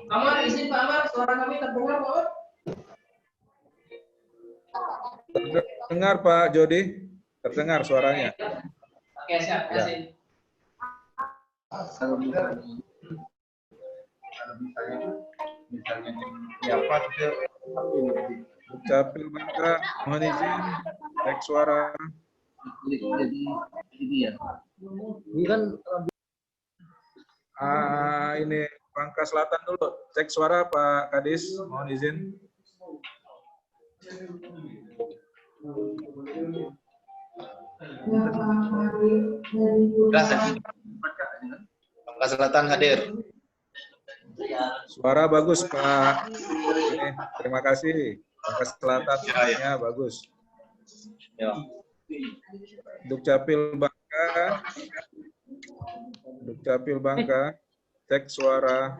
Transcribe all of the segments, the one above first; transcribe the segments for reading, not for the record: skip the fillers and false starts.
Amar, izin Pak Amar, suara kami terdengar Pak. Terdengar Pak Jody, terdengar suaranya. Oke, siap. Ya. Misalnya siapa Capil Bangka, mohon izin, cek suara. jadi ya. Ini kan Ini Bangka Selatan dulu, cek suara Pak Kadis, mohon izin. Bangka Selatan hadir. Suara bagus Pak. Ini, terima kasih. Bangka Selatan suaranya bagus. Ya. Dukcapil Bangka, cek suara.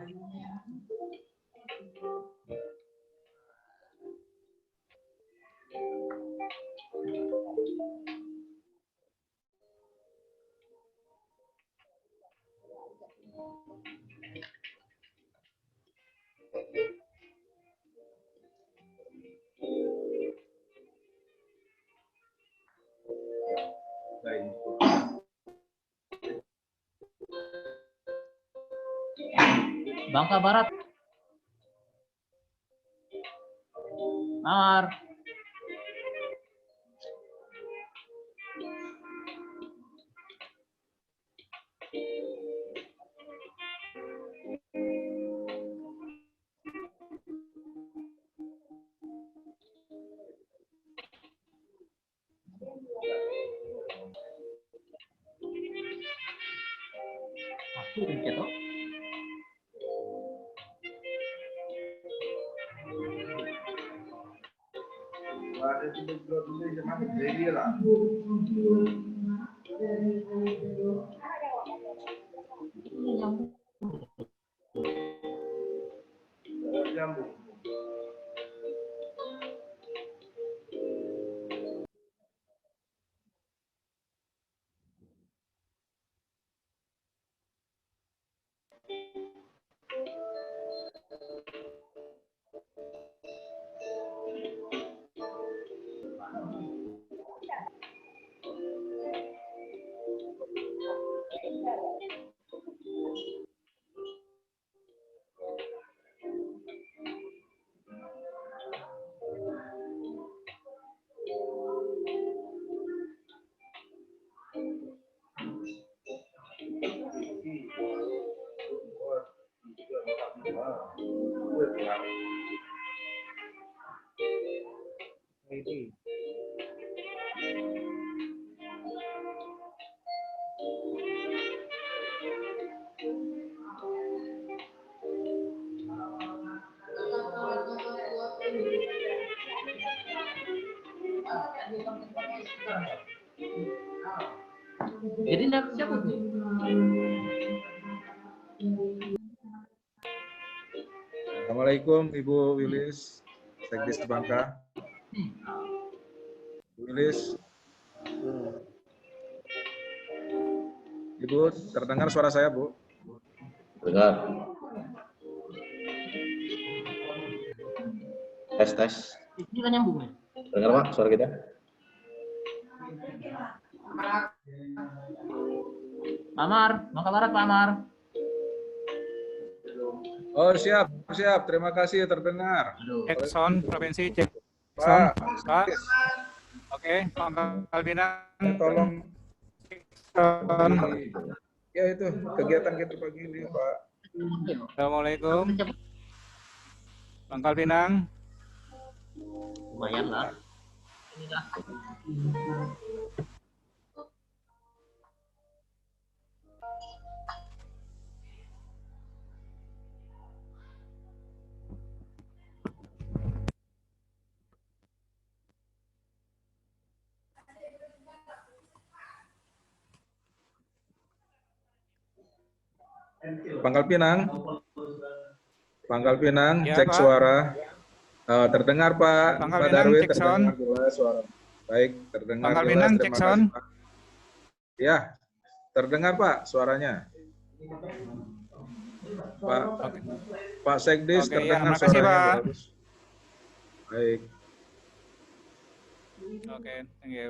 Bangka Barat. Amar. Aku gitu. Jadi siapa tuh? Assalamualaikum Ibu Wilis, Sekdis Bangka. Wilis. Ibu, terdengar suara saya, Bu? Dengar. Tes. Ini kan nyambung ya? Dengar Pak suara kita? Amar, Bangka Barat Pak Amar. Oh, siap. Terima kasih, terdengar. Cek sound provinsi, cek Pak, sound. Pak. Oke, Pangkal Pinang. tolong. Sound. Ya itu, kegiatan kita pagi ini, Pak. Assalamualaikum. Pangkal Pinang. Lumayan lah. Pangkal Pinang, Ya, cek Pak. suara. Terdengar Pak, Pangkal Pak Pinang, Darwin, cek terdengar sound. jelas suara. Baik, terdengar Pangkal jelas. Pinang, Terima cek kasih, sound. Pak. Ya, terdengar Pak suaranya. Pak Oke. Pak Sekdis, Oke, ya, terdengar makasih, suaranya Pak. bagus. Baik. Oke, thank you.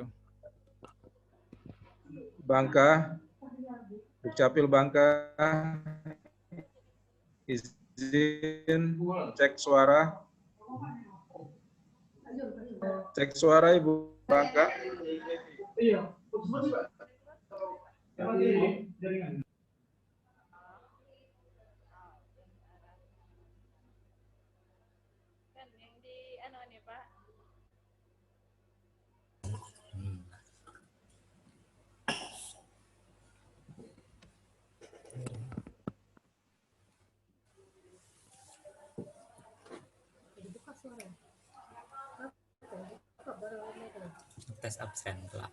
Bangka, Dukcapil Bangka, izin cek suara. Cek suara Ibu Bangka. Kan yang di anu nih Pak. Tes absen kelak.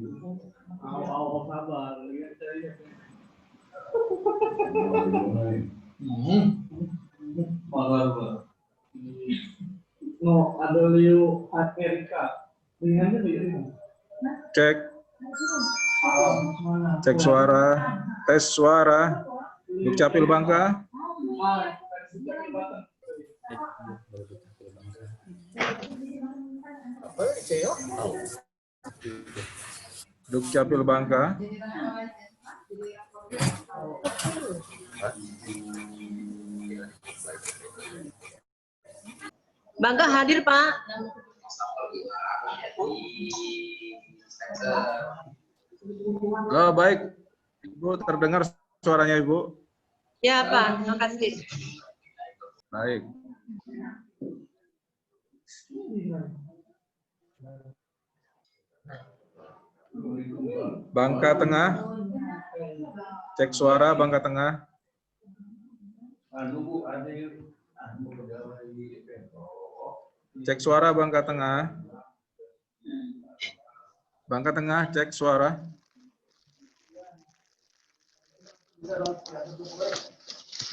Cek. Cek suara. Tes suara. Dukcapil Bangka. Dukcapil Bangka. Bangka hadir, Pak. Oh, baik. Ibu terdengar suaranya Ibu? Ya, Pak. Terima kasih. Baik. Bangka Tengah. Cek suara Bangka Tengah. Cek suara Bangka Tengah. Bangka Tengah, cek suara.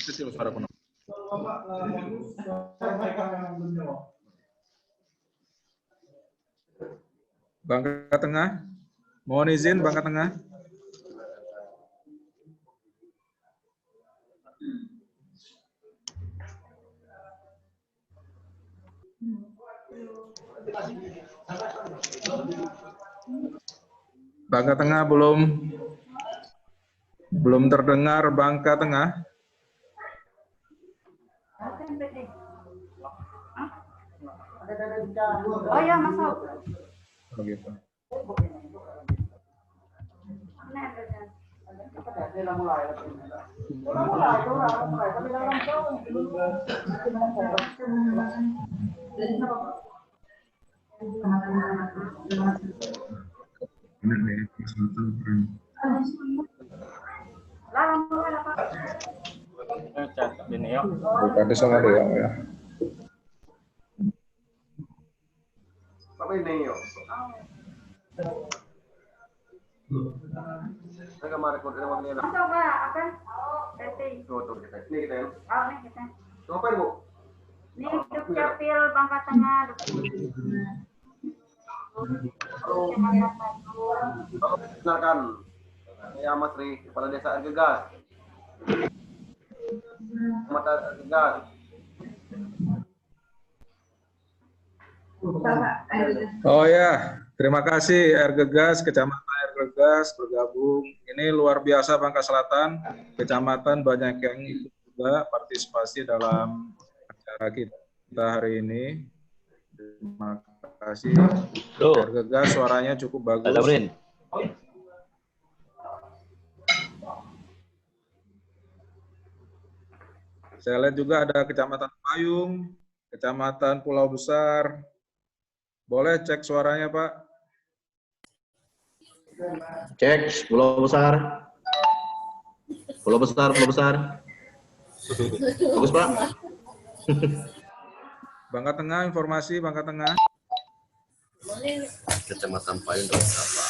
Kecil suara penuh. Bangka Tengah. Mohon izin Bangka Tengah. Bangka Tengah belum terdengar Bangka Tengah. Oh ya, masuk. Begitu. Bukan sama dia ya. Apa ini yuk? Saya kemarin kode yang mana? Masuk, Pak. Apa? Teti. Tuh kita. Ini kita ya. Oh, ini kita. Ngapain Bu? Ini Dukcapil Bangka Tengah. Silakan. Saya Mas Ri, Kepala Desa Argegas. Mata Argegas. Oh ya, terima kasih Argegas, Kecamatan Argegas bergabung. Ini luar biasa Bangka Selatan, kecamatan banyak yang ikut juga partisipasi dalam acara kita hari ini. Terima kasih. Argegas suaranya cukup bagus. Saya lihat juga ada Kecamatan Payung, Kecamatan Pulau Besar. Boleh cek suaranya, Pak? Cek, Pulau Besar. Pulau Besar, Pulau Besar. Bagus, Pak. Bangka Tengah, informasi Bangka Tengah. Kecamatan Payung Desa, Pak.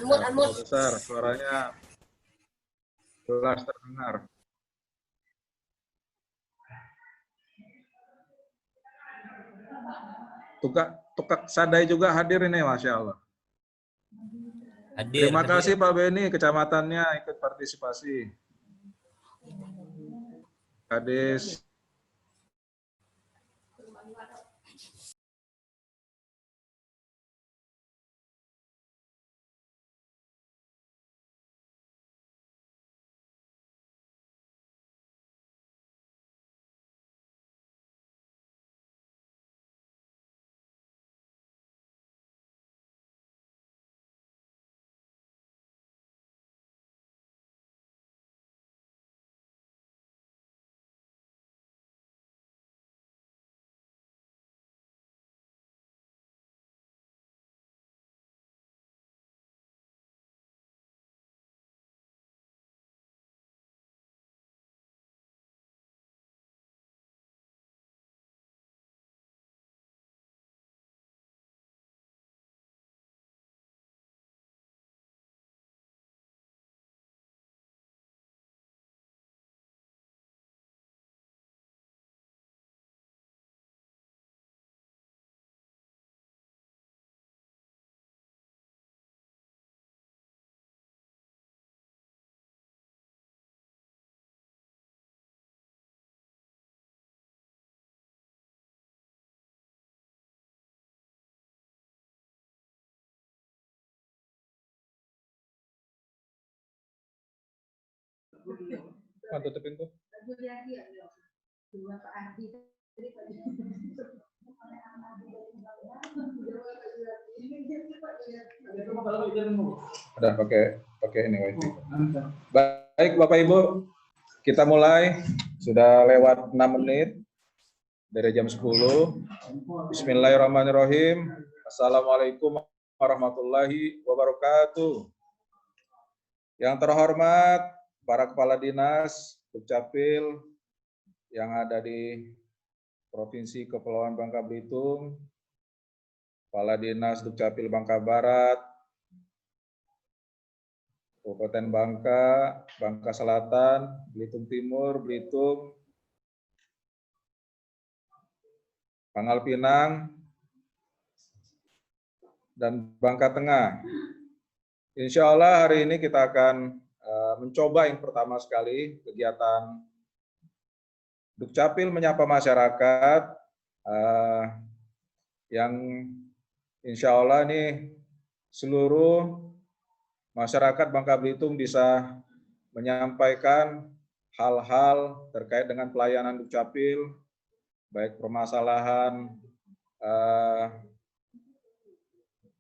Pulau Besar, suaranya jelas terdengar. Tukak Sadai juga hadir ini, Masya Allah. Terima kasih Pak Beni, kecamatannya ikut partisipasi. Kades Tutup pintu. Udah pakai ini wifi. Baik Bapak Ibu, kita mulai. Sudah lewat 6 menit dari jam 10. Bismillahirrahmanirrahim. Assalamualaikum warahmatullahi wabarakatuh. Yang terhormat para kepala dinas Dukcapil yang ada di Provinsi Kepulauan Bangka Belitung, Kepala Dinas Dukcapil Bangka Barat, Kabupaten Bangka, Bangka Selatan, Belitung Timur, Belitung, Pangkal Pinang, dan Bangka Tengah. Insya Allah hari ini kita akan mencoba yang pertama sekali kegiatan Dukcapil menyapa masyarakat yang insya Allah ini seluruh masyarakat Bangka Belitung bisa menyampaikan hal-hal terkait dengan pelayanan Dukcapil, baik permasalahan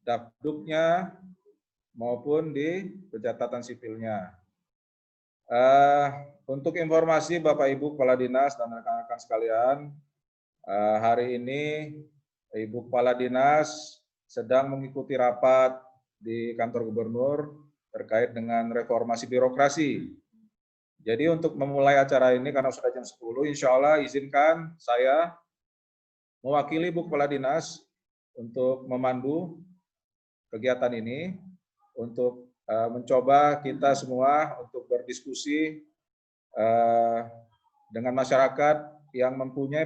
Dapduknya maupun di pencatatan sipilnya. Untuk informasi Bapak Ibu Kepala Dinas dan rekan-rekan sekalian, hari ini Ibu Kepala Dinas sedang mengikuti rapat di kantor gubernur terkait dengan reformasi birokrasi. Jadi untuk memulai acara ini karena sudah jam 10, insya Allah izinkan saya mewakili Ibu Kepala Dinas untuk memandu kegiatan ini, untuk mencoba kita semua untuk berdiskusi dengan masyarakat yang mempunyai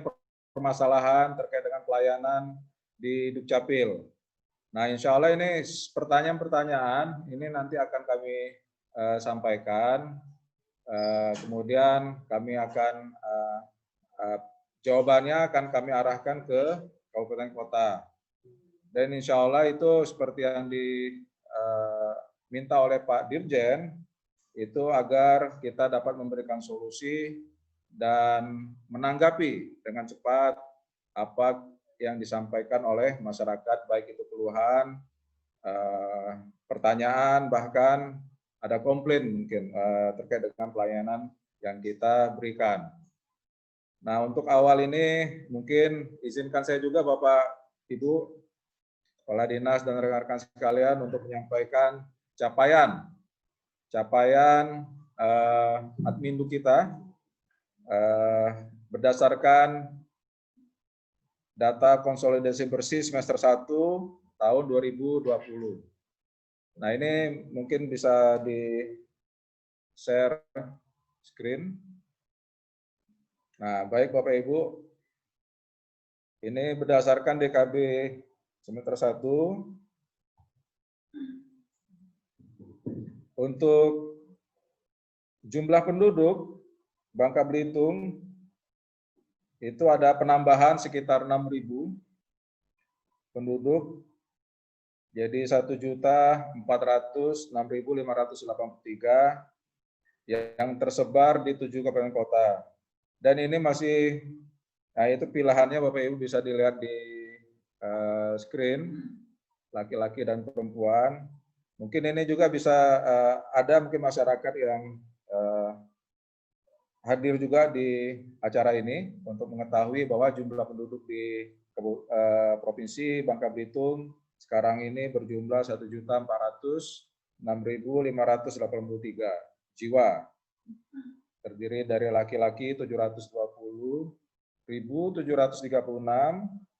permasalahan terkait dengan pelayanan di Dukcapil. Nah, insya Allah ini pertanyaan-pertanyaan ini nanti akan kami sampaikan. Kemudian kami akan jawabannya akan kami arahkan ke kabupaten kota. Dan insya Allah itu seperti yang diminta oleh Pak Dirjen, itu agar kita dapat memberikan solusi dan menanggapi dengan cepat apa yang disampaikan oleh masyarakat, baik itu keluhan, pertanyaan, bahkan ada komplain mungkin terkait dengan pelayanan yang kita berikan. Nah, untuk awal ini mungkin izinkan saya juga Bapak Ibu Kepala Dinas dan rekan-rekan sekalian untuk menyampaikan capaian Admindu kita berdasarkan data konsolidasi bersih semester 1 tahun 2020. Nah, ini mungkin bisa di-share screen. Nah, baik Bapak Ibu, ini berdasarkan DKB semester 1 untuk jumlah penduduk Bangka Belitung itu ada penambahan sekitar 6.000 penduduk, jadi 1.406.583 yang tersebar di 7 kabupaten kota. Dan ini masih, nah itu pilihannya Bapak Ibu bisa dilihat di screen, laki-laki dan perempuan. Mungkin ini juga bisa ada mungkin masyarakat yang hadir juga di acara ini untuk mengetahui bahwa jumlah penduduk di Provinsi Bangka Belitung sekarang ini berjumlah 1.406.583 jiwa. Terdiri dari laki-laki 720.736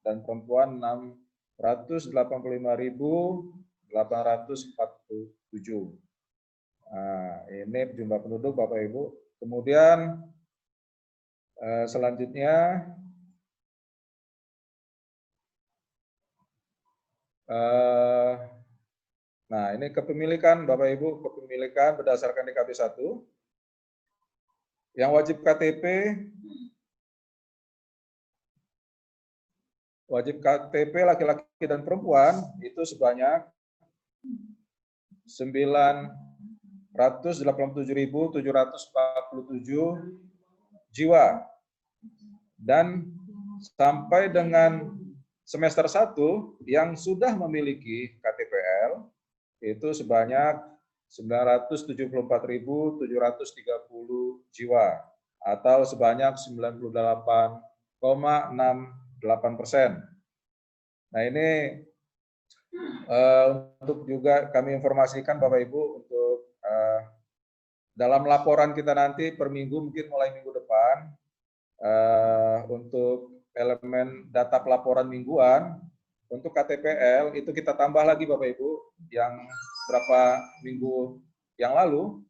dan perempuan 685.847. Nah, ini jumlah penduduk Bapak Ibu. Kemudian selanjutnya nah ini kepemilikan Bapak Ibu, kepemilikan berdasarkan DKB 1. Yang wajib KTP laki-laki dan perempuan itu sebanyak 9.100 jiwa. Dan sampai dengan semester 1 yang sudah memiliki KTPL itu sebanyak 974.730 jiwa atau sebanyak 98,68%. Nah, ini untuk juga kami informasikan Bapak Ibu untuk dalam laporan kita nanti per minggu, mungkin mulai minggu depan, untuk elemen data pelaporan mingguan untuk KTPL itu kita tambah lagi Bapak Ibu, yang berapa minggu yang lalu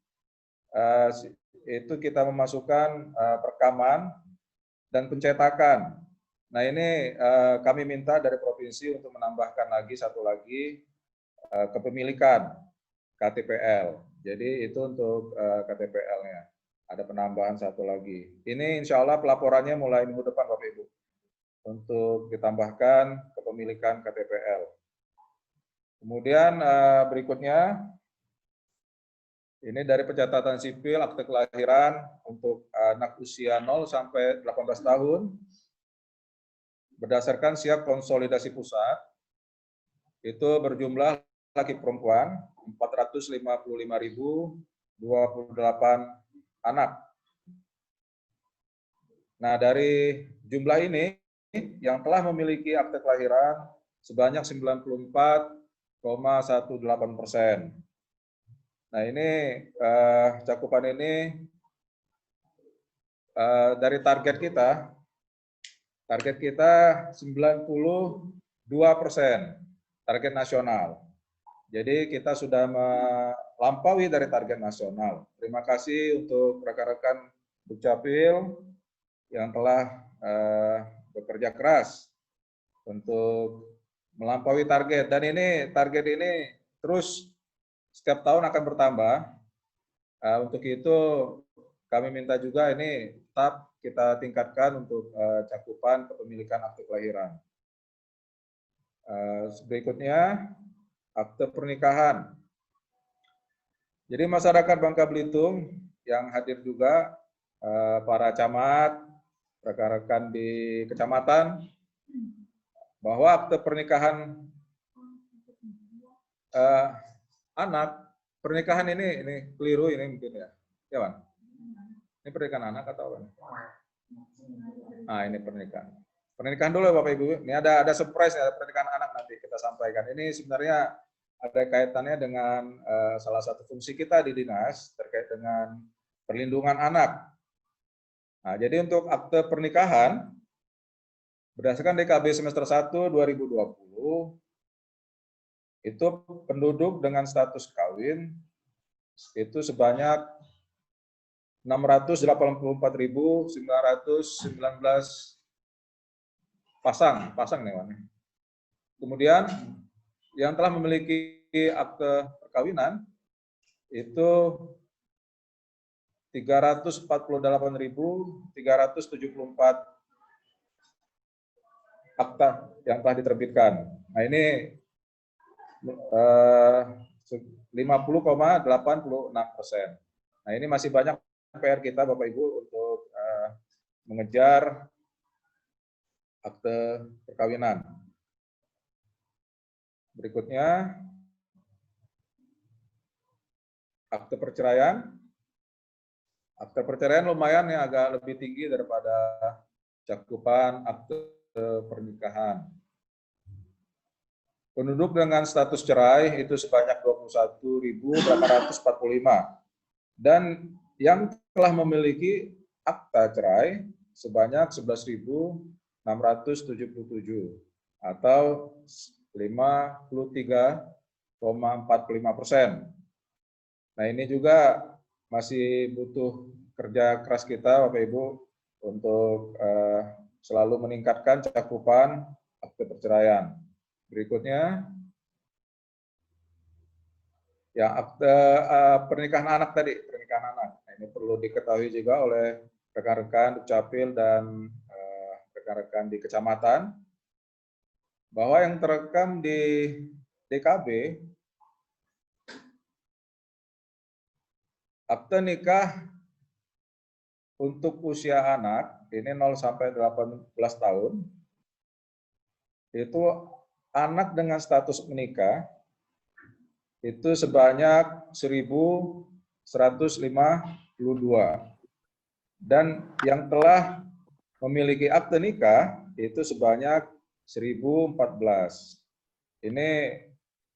itu kita memasukkan perekaman dan pencetakan. Nah, ini kami minta dari provinsi untuk menambahkan lagi satu lagi kepemilikan KTPL. Jadi itu untuk KTPL-nya. Ada penambahan satu lagi. Ini insya Allah pelaporannya mulai minggu depan Bapak Ibu. Untuk ditambahkan kepemilikan KTPL. Kemudian berikutnya, ini dari pencatatan sipil akte kelahiran untuk anak usia 0 sampai 18 tahun. Berdasarkan siap konsolidasi pusat, itu berjumlah laki perempuan 455.028 anak. Nah, dari jumlah ini yang telah memiliki akte kelahiran sebanyak 94,18%. Nah, ini cakupan ini dari target kita 92%, target nasional. Jadi kita sudah melampaui dari target nasional. Terima kasih untuk rekan-rekan Dukcapil yang telah bekerja keras untuk melampaui target. Dan ini target ini terus setiap tahun akan bertambah. Untuk itu kami minta juga ini tetap kita tingkatkan untuk cakupan kepemilikan akte kelahiran. Berikutnya, akte pernikahan. Jadi masyarakat Bangka Belitung yang hadir juga, para camat, rekan-rekan di kecamatan, bahwa akte pernikahan anak, pernikahan ini keliru ini mungkin ya, ya Wan? Ini pernikahan anak atau apa? Nah, ini pernikahan. Pernikahan dulu Bapak Ibu. Ini ada surprise ya, pernikahan anak nanti kita sampaikan. Ini sebenarnya ada kaitannya dengan salah satu fungsi kita di dinas terkait dengan perlindungan anak. Nah, jadi untuk akte pernikahan berdasarkan DKB semester 1 2020 itu penduduk dengan status kawin itu sebanyak 684.919 pasang nih, Wan. Kemudian yang telah memiliki akte perkawinan itu 348.374 akta yang telah diterbitkan. Nah, ini 50,86%. Nah, ini masih banyak PR kita Bapak Ibu untuk mengejar akte perkawinan. Berikutnya, akte perceraian. Akte perceraian lumayan ya, agak lebih tinggi daripada cakupan akte pernikahan. Penduduk dengan status cerai itu sebanyak 21.845. Dan yang telah memiliki akta cerai sebanyak 11.677 atau 53,45%. Nah, ini juga masih butuh kerja keras kita Bapak Ibu untuk selalu meningkatkan cakupan akte perceraian. Berikutnya, ya akte pernikahan anak tadi, pernikahan anak. Nah, ini perlu diketahui juga oleh rekan-rekan Dukcapil dan rekan-rekan di kecamatan bahwa yang terekam di DKB akte nikah untuk usia anak, ini 0 sampai 18 tahun, itu anak dengan status menikah, itu sebanyak 1.152. Dan yang telah memiliki akte nikah, itu sebanyak 1.014. Ini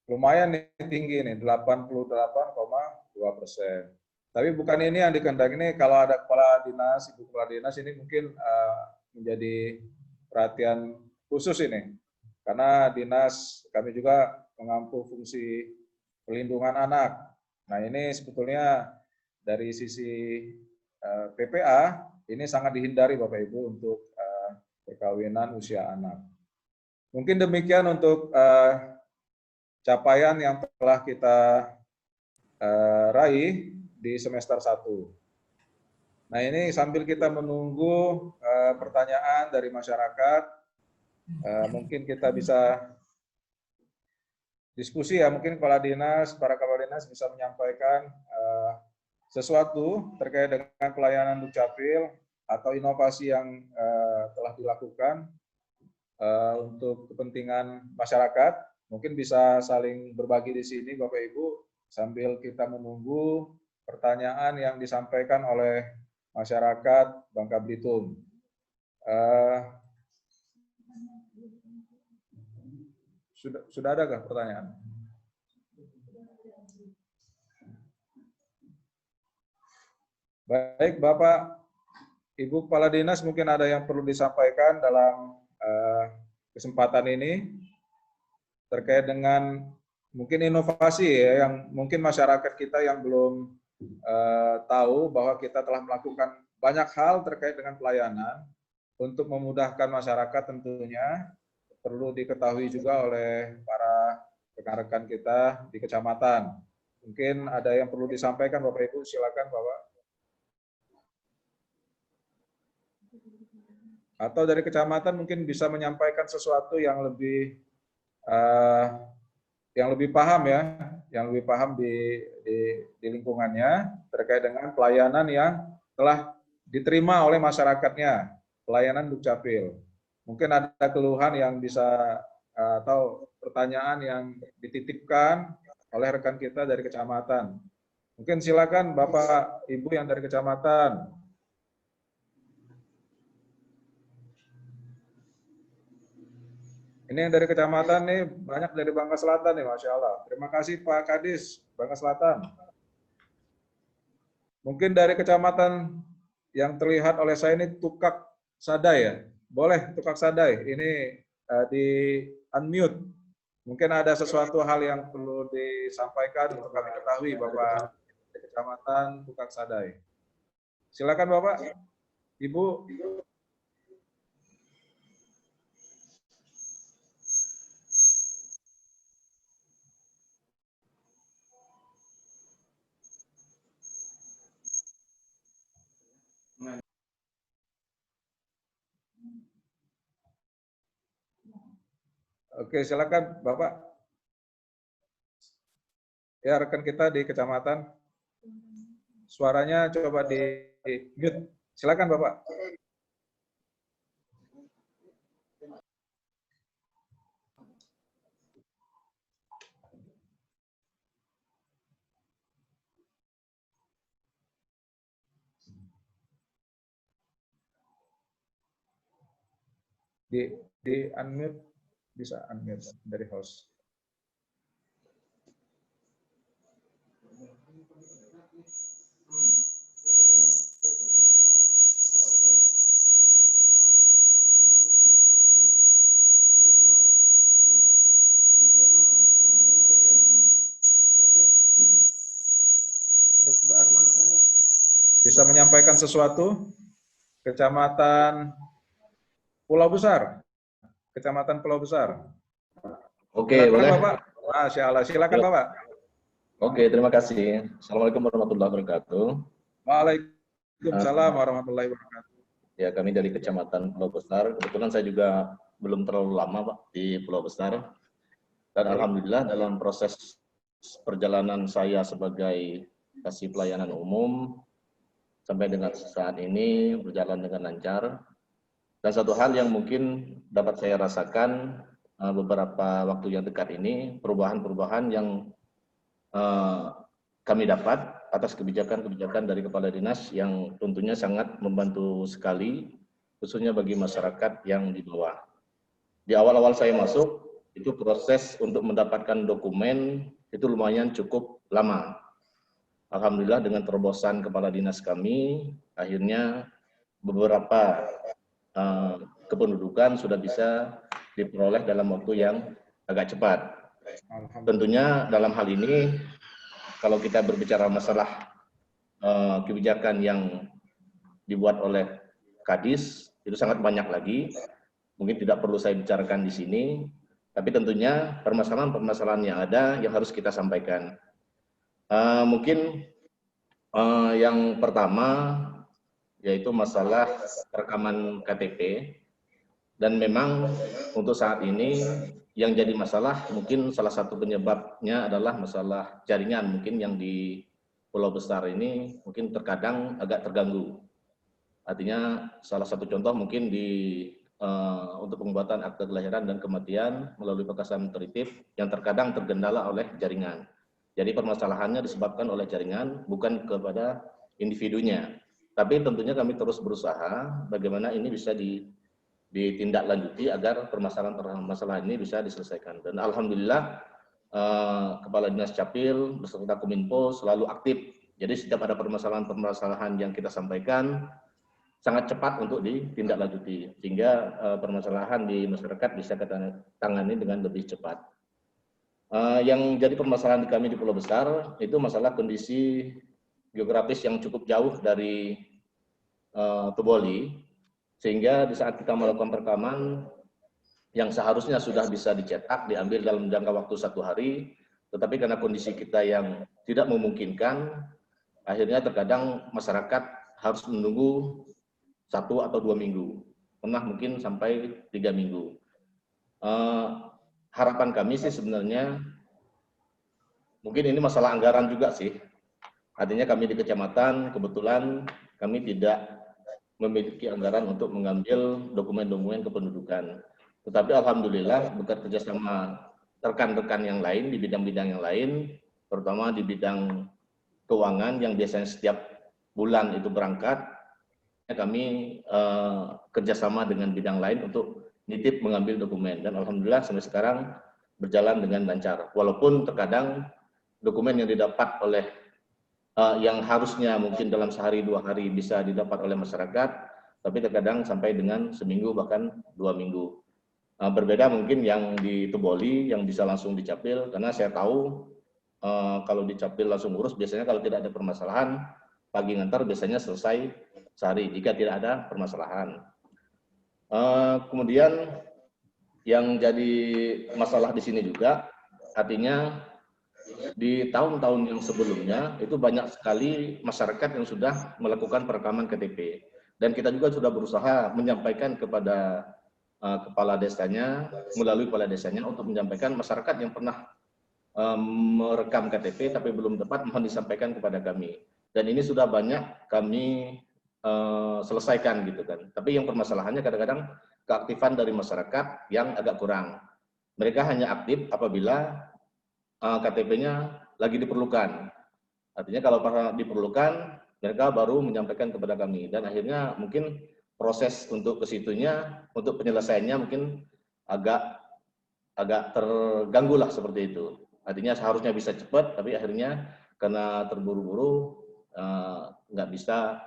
lumayan nih, tinggi nih, 88,2%. Tapi bukan ini yang dikehendaki. Ini kalau ada kepala dinas, ibu kepala dinas, ini mungkin menjadi perhatian khusus ini. Karena dinas kami juga mengampu fungsi perlindungan anak. Nah ini sebetulnya dari sisi PPA, ini sangat dihindari Bapak Ibu untuk perkawinan usia anak. Mungkin demikian untuk capaian yang telah kita raih di semester 1. Nah ini sambil kita menunggu pertanyaan dari masyarakat, mungkin kita bisa diskusi ya, mungkin para kepala dinas bisa menyampaikan sesuatu terkait dengan pelayanan Dukcapil atau inovasi yang telah dilakukan untuk kepentingan masyarakat. Mungkin bisa saling berbagi di sini Bapak Ibu sambil kita menunggu pertanyaan yang disampaikan oleh masyarakat Bangka Belitung. Sudah adakah pertanyaan? Baik, Bapak, Ibu Kepala Dinas, mungkin ada yang perlu disampaikan dalam kesempatan ini terkait dengan mungkin inovasi ya, yang mungkin masyarakat kita yang belum tahu bahwa kita telah melakukan banyak hal terkait dengan pelayanan untuk memudahkan masyarakat tentunya. Perlu diketahui juga oleh para rekan-rekan kita di kecamatan. Mungkin ada yang perlu disampaikan Bapak Ibu, silakan Bapak. Atau dari kecamatan mungkin bisa menyampaikan sesuatu yang lebih paham ya, yang lebih paham di lingkungannya terkait dengan pelayanan yang telah diterima oleh masyarakatnya, pelayanan Dukcapil. Mungkin ada keluhan yang bisa atau pertanyaan yang dititipkan oleh rekan kita dari kecamatan. Mungkin silakan Bapak Ibu yang dari kecamatan. Ini yang dari kecamatan nih, banyak dari Bangka Selatan nih, Masya Allah. Terima kasih Pak Kadis, Bangka Selatan. Mungkin dari kecamatan yang terlihat oleh saya ini Tukak Sadai ya. Boleh Tukak Sadai, ini di unmute. Mungkin ada sesuatu hal yang perlu disampaikan untuk kami ketahui Bapak di kecamatan Tukak Sadai. Silakan Bapak, Ibu. Oke, silakan Bapak. Ya, rekan kita di kecamatan. Suaranya coba di mute. Silakan Bapak. Di unmute. Bisa unmute dari host. Bisa menyampaikan sesuatu? Kecamatan Pulau Besar. Kecamatan Pulau Besar. Oke, silakan, boleh. Bapak. Masya Allah, silakan Bapak. Oke, terima kasih. Assalamualaikum warahmatullahi wabarakatuh. Waalaikumsalam warahmatullahi wabarakatuh. Ya, kami dari Kecamatan Pulau Besar. Kebetulan saya juga belum terlalu lama Pak di Pulau Besar. Dan alhamdulillah dalam proses perjalanan saya sebagai kasih pelayanan umum sampai dengan saat ini berjalan dengan lancar. Dan satu hal yang mungkin dapat saya rasakan beberapa waktu yang dekat ini, perubahan-perubahan yang kami dapat atas kebijakan-kebijakan dari Kepala Dinas yang tentunya sangat membantu sekali, khususnya bagi masyarakat yang di bawah. Di awal-awal saya masuk, itu proses untuk mendapatkan dokumen itu lumayan cukup lama. Alhamdulillah dengan terobosan Kepala Dinas kami, akhirnya beberapa kependudukan sudah bisa diperoleh dalam waktu yang agak cepat. Tentunya dalam hal ini, kalau kita berbicara masalah kebijakan yang dibuat oleh Kadis, itu sangat banyak lagi. Mungkin tidak perlu saya bicarakan di sini, tapi tentunya permasalahan-permasalahan yang ada yang harus kita sampaikan. Mungkin yang pertama yaitu masalah rekaman KTP, dan memang untuk saat ini yang jadi masalah mungkin salah satu penyebabnya adalah masalah jaringan, mungkin yang di Pulau Besar ini mungkin terkadang agak terganggu. Artinya salah satu contoh mungkin untuk pembuatan akte kelahiran dan kematian melalui perkasan notatif yang terkadang tergendala oleh jaringan. Jadi permasalahannya disebabkan oleh jaringan, bukan kepada individunya. Tapi tentunya kami terus berusaha bagaimana ini bisa ditindaklanjuti agar permasalahan ini bisa diselesaikan. Dan alhamdulillah Kepala Dinas Capil beserta Kominfo selalu aktif. Jadi setiap ada permasalahan-permasalahan yang kita sampaikan sangat cepat untuk ditindaklanjuti, sehingga permasalahan di masyarakat bisa kita tangani dengan lebih cepat. Yang jadi permasalahan di kami di Pulau Besar itu masalah kondisi geografis yang cukup jauh dari Teboli, sehingga di saat kita melakukan perekaman yang seharusnya sudah bisa dicetak, diambil dalam jangka waktu 1 hari, tetapi karena kondisi kita yang tidak memungkinkan, akhirnya terkadang masyarakat harus menunggu 1 atau 2 minggu, pernah mungkin sampai 3 minggu. Harapan kami sih sebenarnya, mungkin ini masalah anggaran juga sih. Artinya kami di kecamatan, kebetulan kami tidak memiliki anggaran untuk mengambil dokumen-dokumen kependudukan. Tetapi alhamdulillah bekerja sama rekan-rekan yang lain di bidang-bidang yang lain, terutama di bidang keuangan yang biasanya setiap bulan itu berangkat, kami kerjasama dengan bidang lain untuk nitip mengambil dokumen. Dan alhamdulillah sampai sekarang berjalan dengan lancar. Walaupun terkadang dokumen yang didapat oleh yang harusnya mungkin dalam sehari 2 hari bisa didapat oleh masyarakat, tapi terkadang sampai dengan seminggu bahkan 2 minggu. Berbeda mungkin yang di Teboli yang bisa langsung dicapil, karena saya tahu kalau dicapil langsung urus biasanya kalau tidak ada permasalahan pagi ngantar biasanya selesai sehari jika tidak ada permasalahan. Kemudian yang jadi masalah di sini juga, artinya di tahun-tahun yang sebelumnya itu banyak sekali masyarakat yang sudah melakukan perekaman KTP, dan kita juga sudah berusaha menyampaikan kepada kepala desanya, melalui kepala desanya untuk menyampaikan masyarakat yang pernah merekam KTP tapi belum tepat mohon disampaikan kepada kami, dan ini sudah banyak kami selesaikan gitu kan. Tapi yang permasalahannya kadang-kadang keaktifan dari masyarakat yang agak kurang. Mereka hanya aktif apabila KTP-nya lagi diperlukan. Artinya kalau diperlukan, mereka baru menyampaikan kepada kami. Dan akhirnya mungkin proses untuk ke situnya, untuk penyelesaiannya mungkin agak terganggu lah seperti itu. Artinya seharusnya bisa cepat, tapi akhirnya karena terburu-buru nggak bisa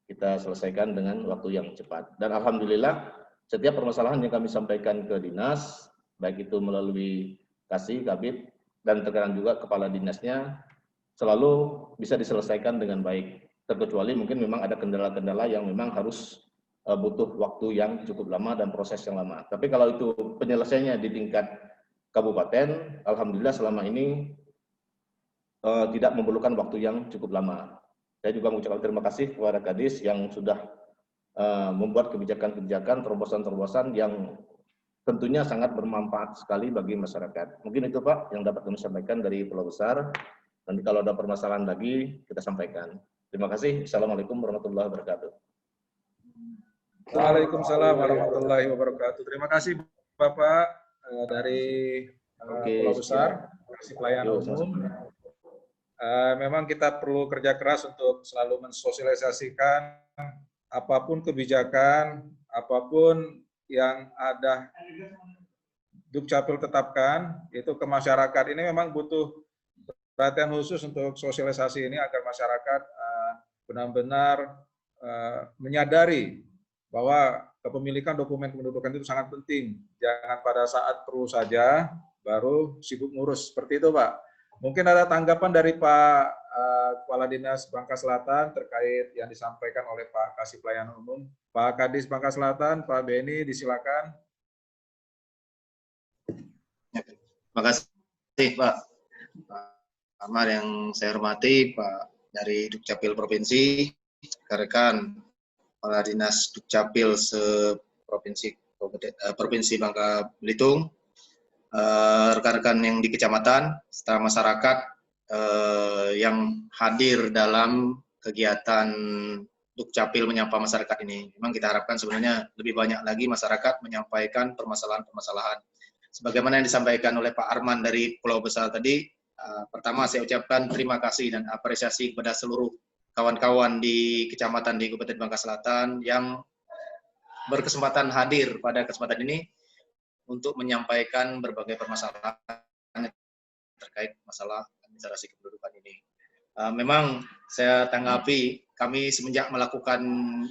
kita selesaikan dengan waktu yang cepat. Dan alhamdulillah setiap permasalahan yang kami sampaikan ke dinas, baik itu melalui Kasih, Kabid, dan terkadang juga kepala dinasnya, selalu bisa diselesaikan dengan baik. Terkecuali mungkin memang ada kendala-kendala yang memang harus butuh waktu yang cukup lama dan proses yang lama. Tapi kalau itu penyelesaiannya di tingkat kabupaten, alhamdulillah selama ini tidak memerlukan waktu yang cukup lama. Saya juga mengucapkan terima kasih kepada Kadis yang sudah membuat kebijakan-kebijakan, terobosan-terobosan yang tentunya sangat bermanfaat sekali bagi masyarakat. Mungkin itu Pak yang dapat kami sampaikan dari Pulau Besar. Nanti kalau ada permasalahan lagi kita sampaikan. Terima kasih. Assalamualaikum warahmatullahi wabarakatuh. Waalaikumsalam warahmatullahi wabarakatuh. Terima kasih Bapak dari Pulau Besar, Kasih Pelayanan Umum. Memang kita perlu kerja keras untuk selalu mensosialisasikan apapun kebijakan, apapun yang ada Dukcapil tetapkan, itu ke masyarakat. Ini memang butuh perhatian khusus untuk sosialisasi ini agar masyarakat benar-benar menyadari bahwa kepemilikan dokumen kependudukan itu sangat penting. Jangan pada saat perlu saja, baru sibuk ngurus. Seperti itu, Pak. Mungkin ada tanggapan dari Pak Kepala Dinas Bangka Selatan terkait yang disampaikan oleh Pak Kasih Pelayanan Umum. Pak Kadis Bangka Selatan, Pak Beni, disilakan. Terima kasih Pak Amar yang saya hormati, Pak dari Dukcapil Provinsi, rekan Kepala Dinas Dukcapil Provinsi Bangka Belitung, rekan-rekan yang di kecamatan, serta masyarakat yang hadir dalam kegiatan Dukcapil menyapa masyarakat ini. Memang kita harapkan sebenarnya lebih banyak lagi masyarakat menyampaikan permasalahan-permasalahan. Sebagaimana yang disampaikan oleh Pak Arman dari Pulau Besar tadi, pertama saya ucapkan terima kasih dan apresiasi kepada seluruh kawan-kawan di kecamatan di Kabupaten Bangka Selatan yang berkesempatan hadir pada kesempatan ini untuk menyampaikan berbagai permasalahan terkait masalah administrasi kependudukan ini. Memang saya tanggapi, kami semenjak melakukan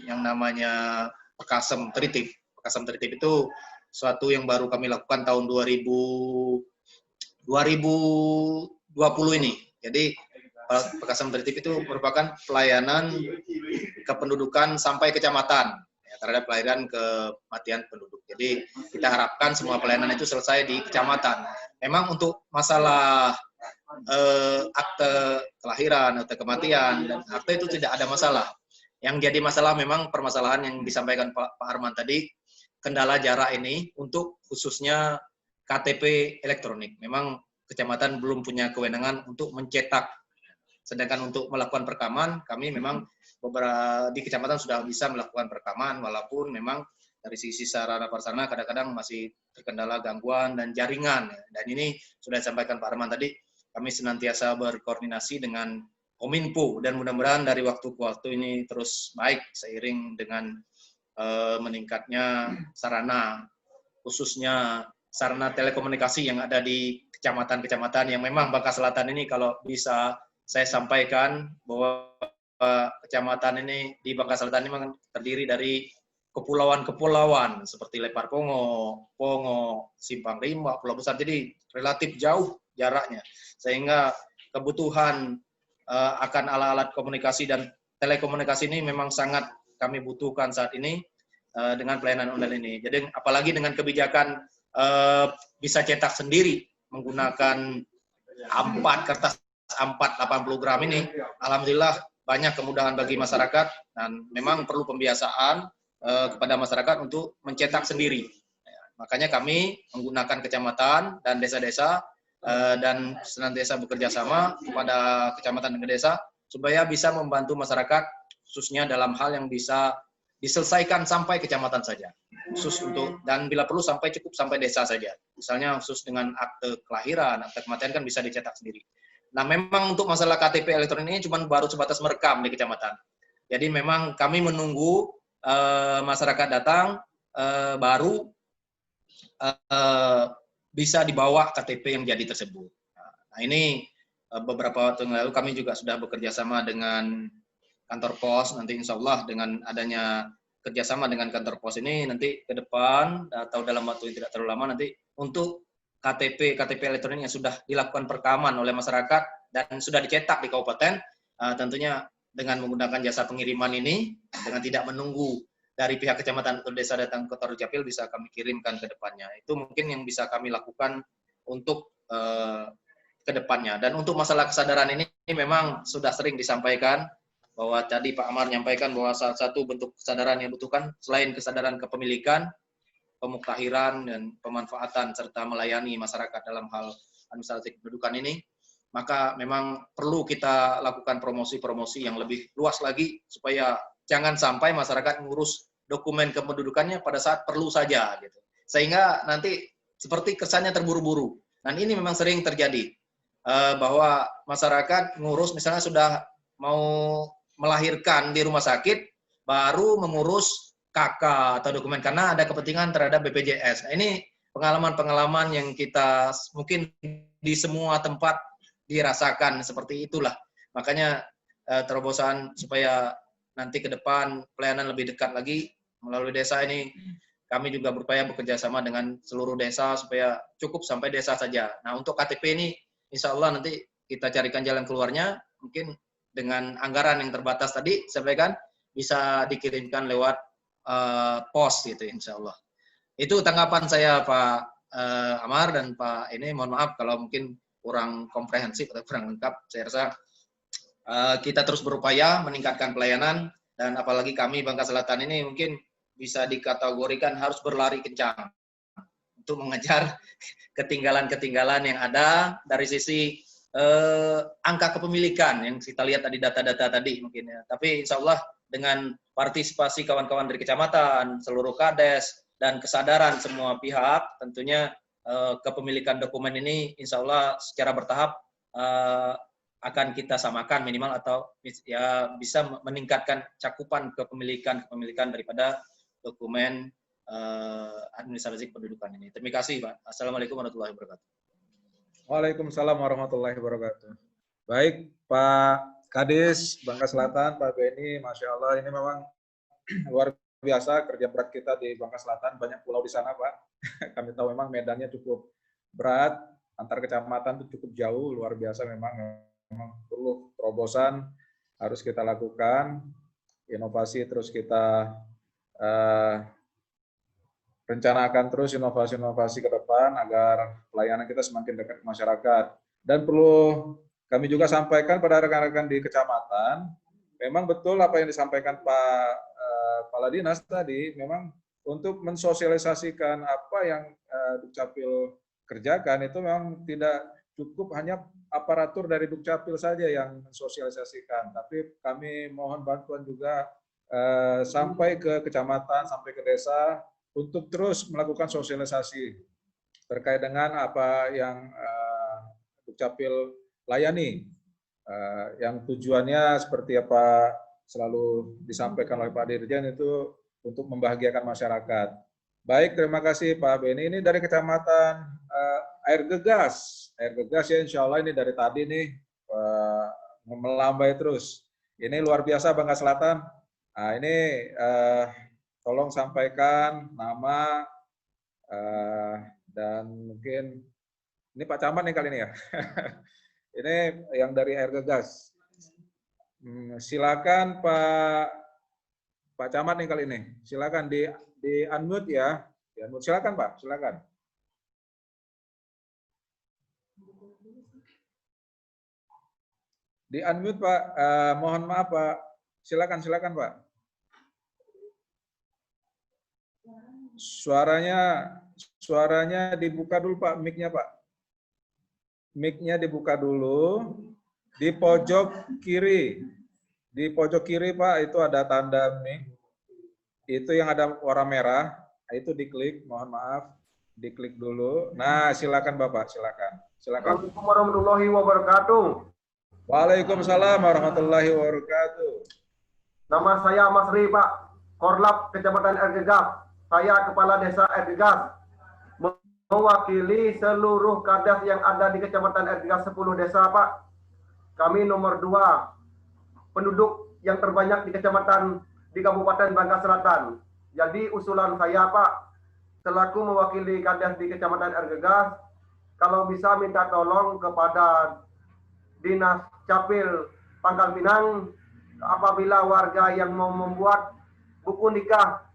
yang namanya Pekasem Tertib. Pekasem Tertib itu suatu yang baru kami lakukan tahun 2020 ini. Jadi Pekasem Tertib itu merupakan pelayanan kependudukan sampai kecamatan ya, terhadap pelayanan kematian penduduk. Jadi kita harapkan semua pelayanan itu selesai di kecamatan. Memang untuk masalah akte kelahiran, akte kematian, dan akte itu tidak ada masalah. Yang jadi masalah memang permasalahan yang disampaikan Pak Arman tadi, kendala jarak ini untuk khususnya KTP elektronik. Memang kecamatan belum punya kewenangan untuk mencetak. Sedangkan untuk melakukan perekaman, kami memang beberapa di kecamatan sudah bisa melakukan perekaman, walaupun memang dari sisi sarana prasarana kadang-kadang masih terkendala gangguan dan jaringan. Dan ini sudah disampaikan Pak Arman tadi, kami senantiasa berkoordinasi dengan Kominfo dan mudah-mudahan dari waktu ke waktu ini terus baik seiring dengan meningkatnya sarana, khususnya sarana telekomunikasi yang ada di kecamatan-kecamatan yang memang Bangka Selatan ini kalau bisa saya sampaikan bahwa kecamatan ini di Bangka Selatan ini memang terdiri dari kepulauan-kepulauan seperti Lepar Pongo, Simpang Rimba, Pulau Besar, jadi relatif jauh jaraknya sehingga kebutuhan akan alat-alat komunikasi dan telekomunikasi ini memang sangat kami butuhkan saat ini dengan pelayanan online ini. Jadi apalagi dengan kebijakan bisa cetak sendiri menggunakan kertas A4 80 gram ini, alhamdulillah banyak kemudahan bagi masyarakat dan memang perlu pembiasaan kepada masyarakat untuk mencetak sendiri. Makanya kami menggunakan kecamatan dan desa-desa dan senantiasa bekerja sama kepada kecamatan dan desa supaya bisa membantu masyarakat khususnya dalam hal yang bisa diselesaikan sampai kecamatan saja, khusus untuk dan bila perlu cukup sampai desa saja. Misalnya khusus dengan akte kelahiran, akte kematian kan bisa dicetak sendiri. Nah, memang untuk masalah KTP elektronik ini cuma baru sebatas merekam di kecamatan. Jadi memang kami menunggu masyarakat datang baru bisa dibawa KTP yang jadi tersebut. Nah, ini beberapa waktu yang lalu kami juga sudah bekerja sama dengan kantor pos, nanti insya Allah dengan adanya kerjasama dengan kantor pos ini nanti ke depan atau dalam waktu yang tidak terlalu lama nanti untuk KTP elektronik yang sudah dilakukan perekaman oleh masyarakat dan sudah dicetak di kabupaten, tentunya dengan menggunakan jasa pengiriman ini dengan tidak menunggu dari pihak kecamatan atau desa datang ke Dukcapil bisa kami kirimkan ke depannya. Itu mungkin yang bisa kami lakukan untuk ke depannya. Dan untuk masalah kesadaran ini memang sudah sering disampaikan bahwa tadi Pak Amar menyampaikan bahwa salah satu bentuk kesadaran yang dibutuhkan selain kesadaran kepemilikan, pemuktahiran dan pemanfaatan serta melayani masyarakat dalam hal administrasi kependudukan ini maka memang perlu kita lakukan promosi-promosi yang lebih luas lagi supaya jangan sampai masyarakat ngurus dokumen kependudukannya pada saat perlu saja gitu. Sehingga nanti seperti kesannya terburu-buru. Dan ini memang sering terjadi bahwa masyarakat ngurus misalnya sudah mau melahirkan di rumah sakit baru mengurus KK atau dokumen karena ada kepentingan terhadap BPJS. Nah, ini pengalaman-pengalaman yang kita mungkin di semua tempat dirasakan seperti itulah. Makanya terobosan supaya nanti ke depan pelayanan lebih dekat lagi melalui desa ini, kami juga berupaya bekerja sama dengan seluruh desa supaya cukup sampai desa saja. Nah, untuk KTP ini insya Allah nanti kita carikan jalan keluarnya, mungkin dengan anggaran yang terbatas tadi, sampaikan bisa dikirimkan lewat pos gitu insya Allah. Itu tanggapan saya Pak Amar dan Pak ini, mohon maaf kalau mungkin kurang komprehensif atau kurang lengkap. Saya rasa kita terus berupaya meningkatkan pelayanan dan apalagi kami Bangka Selatan ini mungkin bisa dikategorikan harus berlari kencang untuk mengejar ketinggalan-ketinggalan yang ada dari sisi angka kepemilikan yang kita lihat tadi data-data tadi mungkin ya. Tapi insya Allah dengan partisipasi kawan-kawan dari kecamatan, seluruh kades, dan kesadaran semua pihak, tentunya kepemilikan dokumen ini insya Allah secara bertahap akan kita samakan minimal atau ya bisa meningkatkan cakupan kepemilikan daripada dokumen administrasi kependudukan ini. Terima kasih Pak. Assalamualaikum warahmatullahi wabarakatuh. Waalaikumsalam warahmatullahi wabarakatuh. Baik, Pak Kadis, Bangka Selatan, Pak Beni, Masya Allah, ini memang luar biasa kerja berat kita di Bangka Selatan, banyak pulau di sana, Pak. Kami tahu memang medannya cukup berat, antar kecamatan itu cukup jauh, luar biasa memang perlu terobosan, harus kita lakukan, inovasi terus kita rencanakan terus inovasi-inovasi ke depan agar pelayanan kita semakin dekat ke masyarakat. Dan perlu kami juga sampaikan pada rekan-rekan di kecamatan, memang betul apa yang disampaikan Pak Kepala Dinas tadi, memang untuk mensosialisasikan apa yang Dukcapil kerjakan itu memang tidak cukup hanya aparatur dari Dukcapil saja yang mensosialisasikan, tapi kami mohon bantuan juga sampai ke kecamatan, sampai ke desa, untuk terus melakukan sosialisasi terkait dengan apa yang Dukcapil layani, yang tujuannya seperti apa selalu disampaikan oleh Pak Dirjen itu untuk membahagiakan masyarakat. Baik, terima kasih Pak Beni. Ini dari Kecamatan Air Gegas. Air Gegas ya, insya Allah ini dari tadi nih melambai terus. Ini luar biasa Bangka Selatan. Nah, ini tolong sampaikan nama dan mungkin ini Pak Camat nih kali ini ya. Ini yang dari Air Gegas. Silakan Pak Camat nih kali ini. Silakan di unmute ya. Di unmute. Silakan Pak, silakan. Di unmute Pak. Mohon maaf Pak. Silakan Pak. Suaranya dibuka dulu Pak, mic-nya Pak. Mic-nya dibuka dulu. Di pojok kiri. Di pojok kiri Pak, itu ada tanda mic. Itu yang ada warna merah. Itu diklik, mohon maaf. Diklik dulu. Nah, silakan Bapak, silakan. Silakan. Assalamualaikum warahmatullahi wabarakatuh. Waalaikumsalam warahmatullahi wabarakatuh. Nama saya Mas Ri, Pak. Korlap Kecamatan Air Gegas. Saya Kepala Desa Air Gegas. Mewakili seluruh Kades yang ada di Kecamatan Air Gegas 10 desa, Pak. Kami nomor 2 penduduk yang terbanyak di kecamatan di Kabupaten Bangka Selatan. Jadi usulan saya Pak, selaku mewakili Kades di Kecamatan Air Gegas, kalau bisa minta tolong kepada Dinas Capil Pangkal Pinang, apabila warga yang mau membuat buku nikah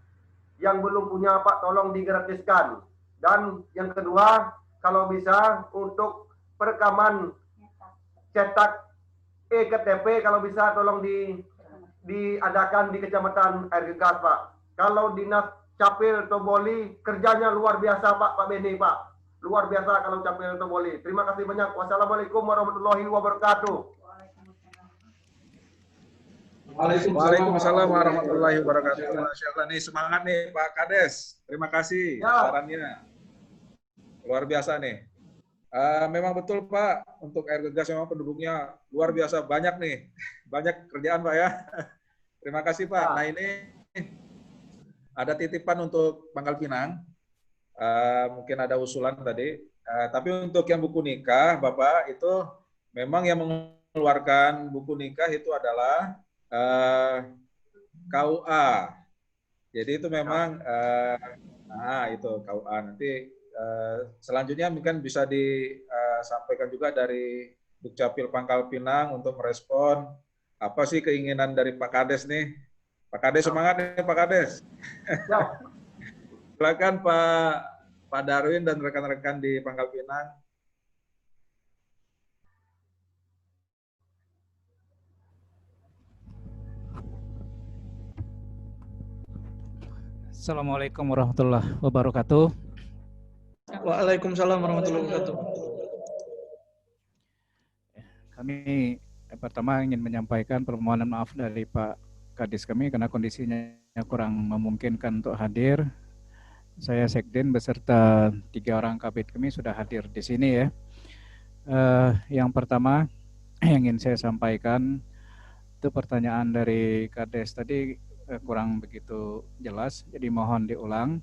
yang belum punya Pak, tolong digratiskan. Dan yang kedua, kalau bisa untuk perekaman cetak eKTP, kalau bisa tolong diadakan di Kecamatan Air Gegas, Pak. Kalau Dinas Capil Toboli kerjanya luar biasa, Pak Beni, Pak. Luar biasa kalau Capil Tomboli. Terima kasih banyak. Wassalamualaikum warahmatullahi wabarakatuh. Waalaikumsalam warahmatullahi wabarakatuh. Masya Allah nih, semangat nih Pak Kades. Terima kasih sarannya. Luar biasa nih. Memang betul Pak, untuk Air Gegas memang penduduknya luar biasa banyak nih. Banyak kerjaan Pak ya. Terima kasih Pak. Nah ini ada titipan untuk Pangkal Pinang. Mungkin ada usulan tadi. Tapi untuk yang buku nikah Bapak, itu memang yang mengeluarkan buku nikah itu adalah KUA. Jadi itu memang itu KUA. Nanti selanjutnya mungkin bisa disampaikan juga dari Dukcapil Pangkal Pinang untuk merespon apa sih keinginan dari Pak Kades nih. Pak Kades semangat nih Pak Kades. Silakan Pak Darwin dan rekan-rekan di Pangkal Pinang. Assalamualaikum warahmatullahi wabarakatuh. Waalaikumsalam warahmatullahi wabarakatuh. Kami pertama ingin menyampaikan permohonan maaf dari Pak Kadis kami karena kondisinya kurang memungkinkan untuk hadir. Saya Sekden beserta 3 orang kabit kami sudah hadir di sini ya. Yang pertama yang ingin saya sampaikan itu pertanyaan dari Kades tadi kurang begitu jelas, jadi mohon diulang.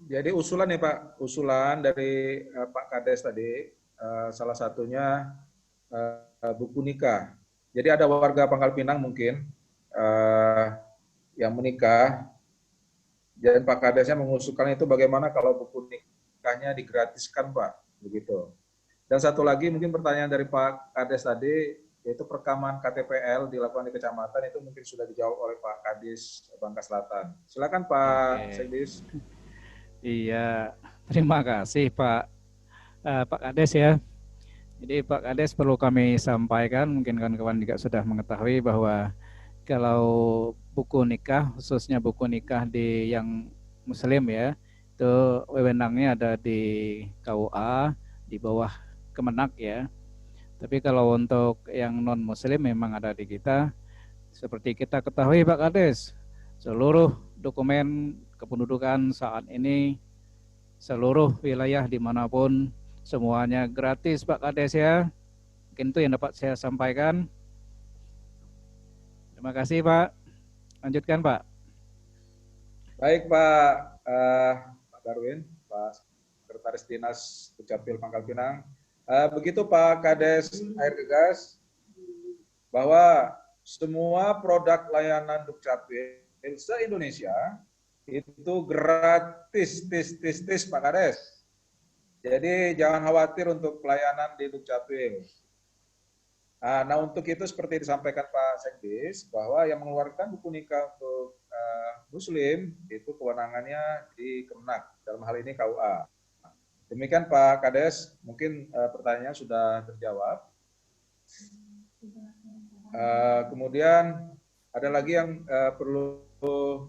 Jadi usulan nih Pak, usulan dari Pak Kades tadi, salah satunya buku nikah. Jadi ada warga Pangkal Pinang mungkin yang menikah, dan Pak Kadesnya mengusulkan itu bagaimana kalau buku nikahnya digratiskan Pak, begitu. Dan satu lagi mungkin pertanyaan dari Pak Kades tadi, yaitu perekaman KTPL dilakukan di kecamatan itu mungkin sudah dijawab oleh Pak Kadis Bangka Selatan. Silakan Pak Sekdis. Iya, terima kasih Pak Kades ya. Jadi Pak Kades perlu kami sampaikan, mungkin kawan-kawan juga sudah mengetahui bahwa kalau buku nikah, khususnya buku nikah di yang Muslim ya, itu wewenangnya ada di KUA di bawah Kemenak ya. Tapi kalau untuk yang non Muslim memang ada di kita. Seperti kita ketahui Pak Kades, seluruh dokumen kependudukan saat ini seluruh wilayah dimanapun semuanya gratis Pak Kades ya. Mungkin itu yang dapat saya sampaikan. Terima kasih Pak. Lanjutkan Pak. Baik Pak Darwin, Pak Sekretaris Dinas Dukcapil Pangkal Pinang. Begitu Pak Kades Air Gegas, bahwa semua produk layanan Dukcapil se-Indonesia itu gratis, Pak Kades. Jadi jangan khawatir untuk pelayanan di Dukcapil. Nah untuk itu seperti disampaikan Pak Sekdis, bahwa yang mengeluarkan buku nikah untuk Muslim itu kewenangannya di Kemenak, dalam hal ini KUA. Demikian Pak Kades, mungkin pertanyaannya sudah terjawab. Kemudian ada lagi yang perlu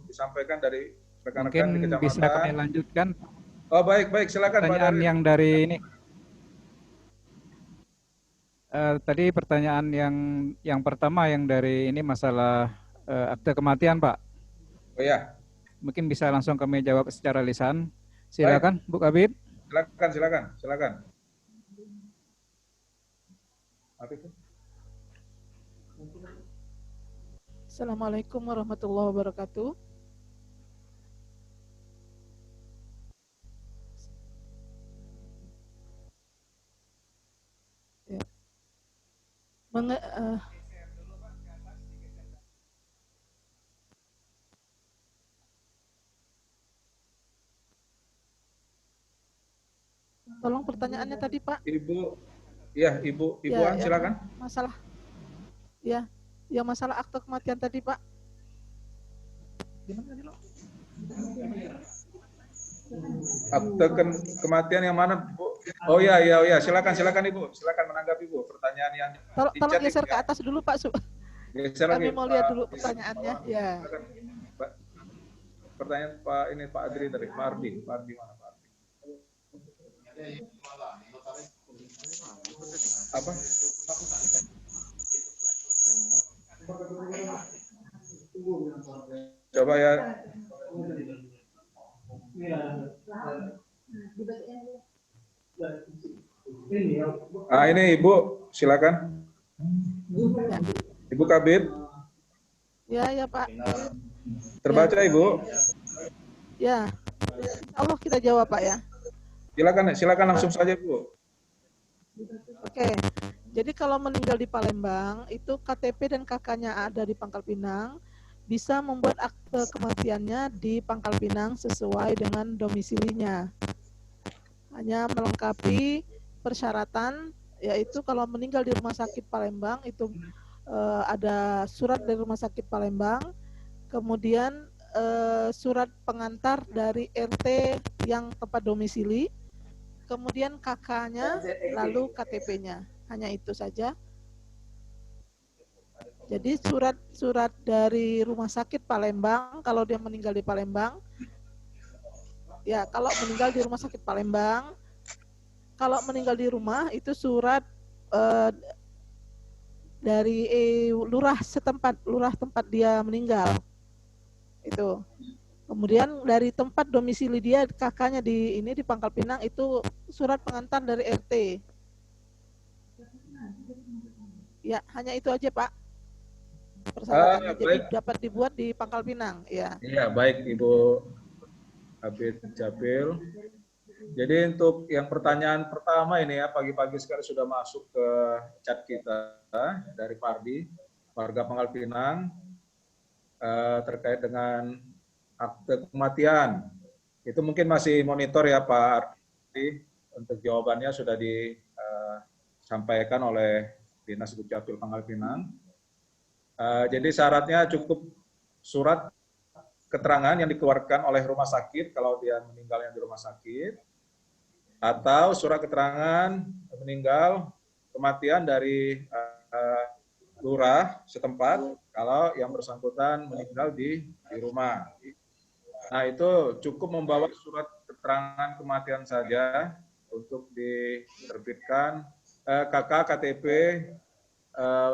disampaikan dari rekan-rekan di kecamatan. Bisa kami lanjutkan. Oh baik, silakan Pak Pertanyaan Darwin. yang dari ini. Tadi pertanyaan yang pertama yang dari ini masalah akte kematian Pak. Oh ya. Mungkin bisa langsung kami jawab secara lisan. Silakan Bu Kabid. Silakan. Assalamualaikum warahmatullahi wabarakatuh. Ya. Tolong pertanyaannya tadi Pak. Ibu An, silakan. Masalah, yang masalah akte kematian tadi Pak. Gimana tadi lo? Akte kematian yang mana Bu? Oh ya, silakan Ibu, silakan menanggapi Bu pertanyaan yang. Tolong geser ke atas dulu Pak. Geser Kami lagi, mau lihat dulu pertanyaannya. Ya. pertanyaan Pak Adri tadi, Pak Ardi mana Pak Ardi? Apa? Coba ya. Ini Ibu, silakan. Ibu Kabid. Ya Pak. Terbaca Ibu. Ya, Allah kita jawab Pak ya. Silakan langsung saja Bu. Oke, jadi kalau meninggal di Palembang, itu KTP dan KK-nya ada di Pangkal Pinang, bisa membuat akte kematiannya di Pangkal Pinang sesuai dengan domisilinya. Hanya melengkapi persyaratan, yaitu kalau meninggal di Rumah Sakit Palembang, itu ada surat dari Rumah Sakit Palembang, kemudian surat pengantar dari RT yang tempat domisili, kemudian KK-nya, lalu KTP-nya. Hanya itu saja. Jadi surat dari Rumah Sakit Palembang, kalau dia meninggal di Palembang, ya kalau meninggal di Rumah Sakit Palembang, kalau meninggal di rumah itu surat dari lurah tempat dia meninggal. Itu. Kemudian dari tempat domisili dia, kakaknya di Pangkal Pinang, itu surat pengantar dari RT. Ya, hanya itu aja Pak. Persyaratannya jadi dapat dibuat di Pangkal Pinang. Ya. Iya, baik Ibu Kabid Japil. Jadi untuk yang pertanyaan pertama ini ya, pagi-pagi sekali sudah masuk ke chat kita dari Pardi, warga Pangkal Pinang, terkait dengan akte kematian. Itu mungkin masih monitor ya Pak Ardi, untuk jawabannya sudah disampaikan oleh Dinas Dukcapil Pangkal Pinang. Jadi syaratnya cukup surat keterangan yang dikeluarkan oleh rumah sakit kalau dia meninggalnya di rumah sakit, atau surat keterangan meninggal kematian dari lurah setempat kalau yang bersangkutan meninggal di rumah. Nah, itu cukup membawa surat keterangan kematian saja untuk diterbitkan KK KTP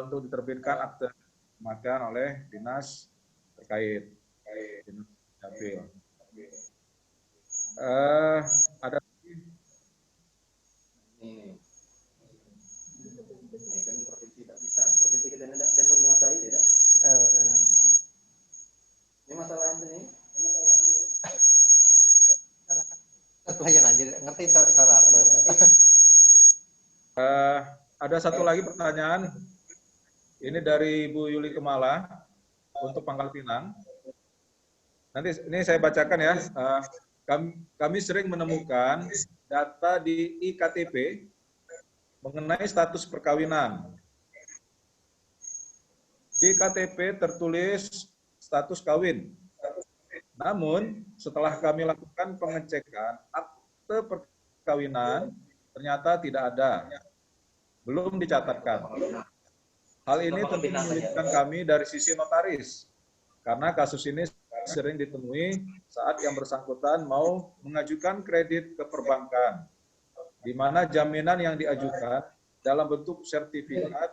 untuk diterbitkan akte kematian oleh dinas terkait. Dinas Dukcapil. Ada ini kan provinsi tidak bisa, provinsi kita tidak menguasai tidak. Ini masalah ini. Pelayan aja, ngerti cara. Ada satu lagi pertanyaan. Ini dari Ibu Yuli Kemala untuk Pangkal Pinang. Nanti ini saya bacakan ya. Kami sering menemukan data di iKTP mengenai status perkawinan. Di KTP tertulis status kawin. Namun, setelah kami lakukan pengecekan akte perkawinan, ternyata tidak ada. Belum dicatatkan. Hal ini tentu menyulitkan kami dari sisi notaris, karena kasus ini sering ditemui saat yang bersangkutan mau mengajukan kredit ke perbankan, di mana jaminan yang diajukan dalam bentuk sertifikat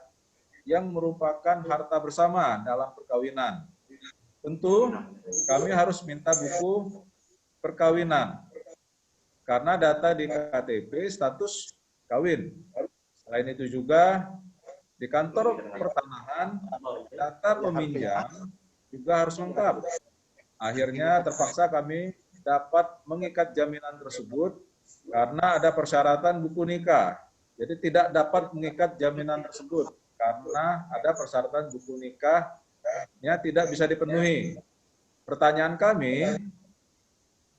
yang merupakan harta bersama dalam perkawinan. Tentu kami harus minta buku perkawinan, karena data di KTP status kawin. Selain itu juga di kantor pertanahan, data peminjam juga harus lengkap. Akhirnya terpaksa kami dapat mengikat jaminan tersebut karena ada persyaratan buku nikah. Jadi tidak dapat mengikat jaminan tersebut karena ada persyaratan buku nikahnya tidak bisa dipenuhi. Pertanyaan kami,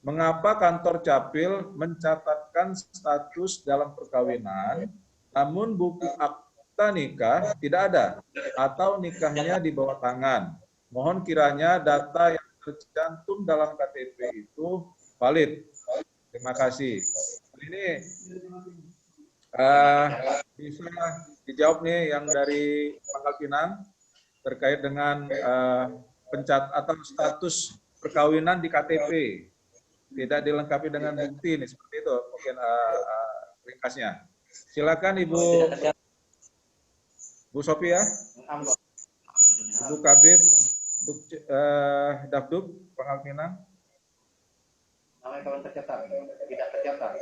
mengapa kantor Capil mencatatkan status dalam perkawinan, namun buku akta nikah tidak ada, atau nikahnya di bawah tangan? Mohon kiranya data yang tercantum dalam KTP itu valid. Terima kasih. Ini bisa dijawab nih yang dari Pangkal Pinang terkait dengan pencat atau status perkawinan di KTP, tidak dilengkapi dengan bukti nih, seperti itu mungkin ringkasnya. Silakan Ibu Sophia, Ibu Kabid Dapduk Pangkal Pinang. Namanya kawan tercatat, tidak tercatat.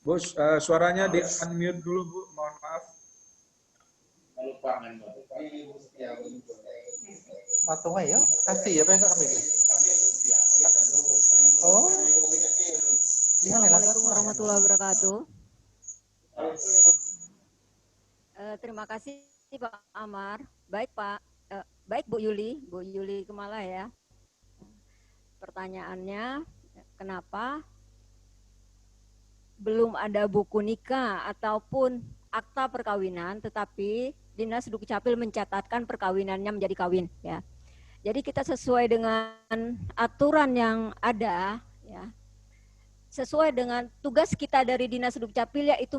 Bu, suaranya di unmute dulu Bu, mohon maaf. Patung ayo, kasih ya pengen kami. Oh. Assalamualaikum warahmatullahi wabarakatuh. Terima kasih Pak Amar. Baik Pak, baik Bu Yuli Kemala ya. Pertanyaannya, kenapa belum ada buku nikah ataupun akta perkawinan, tetapi Dinas Dukcapil mencatatkan perkawinannya menjadi kawin ya. Jadi kita sesuai dengan aturan yang ada ya. Sesuai dengan tugas kita dari Dinas Dukcapil yaitu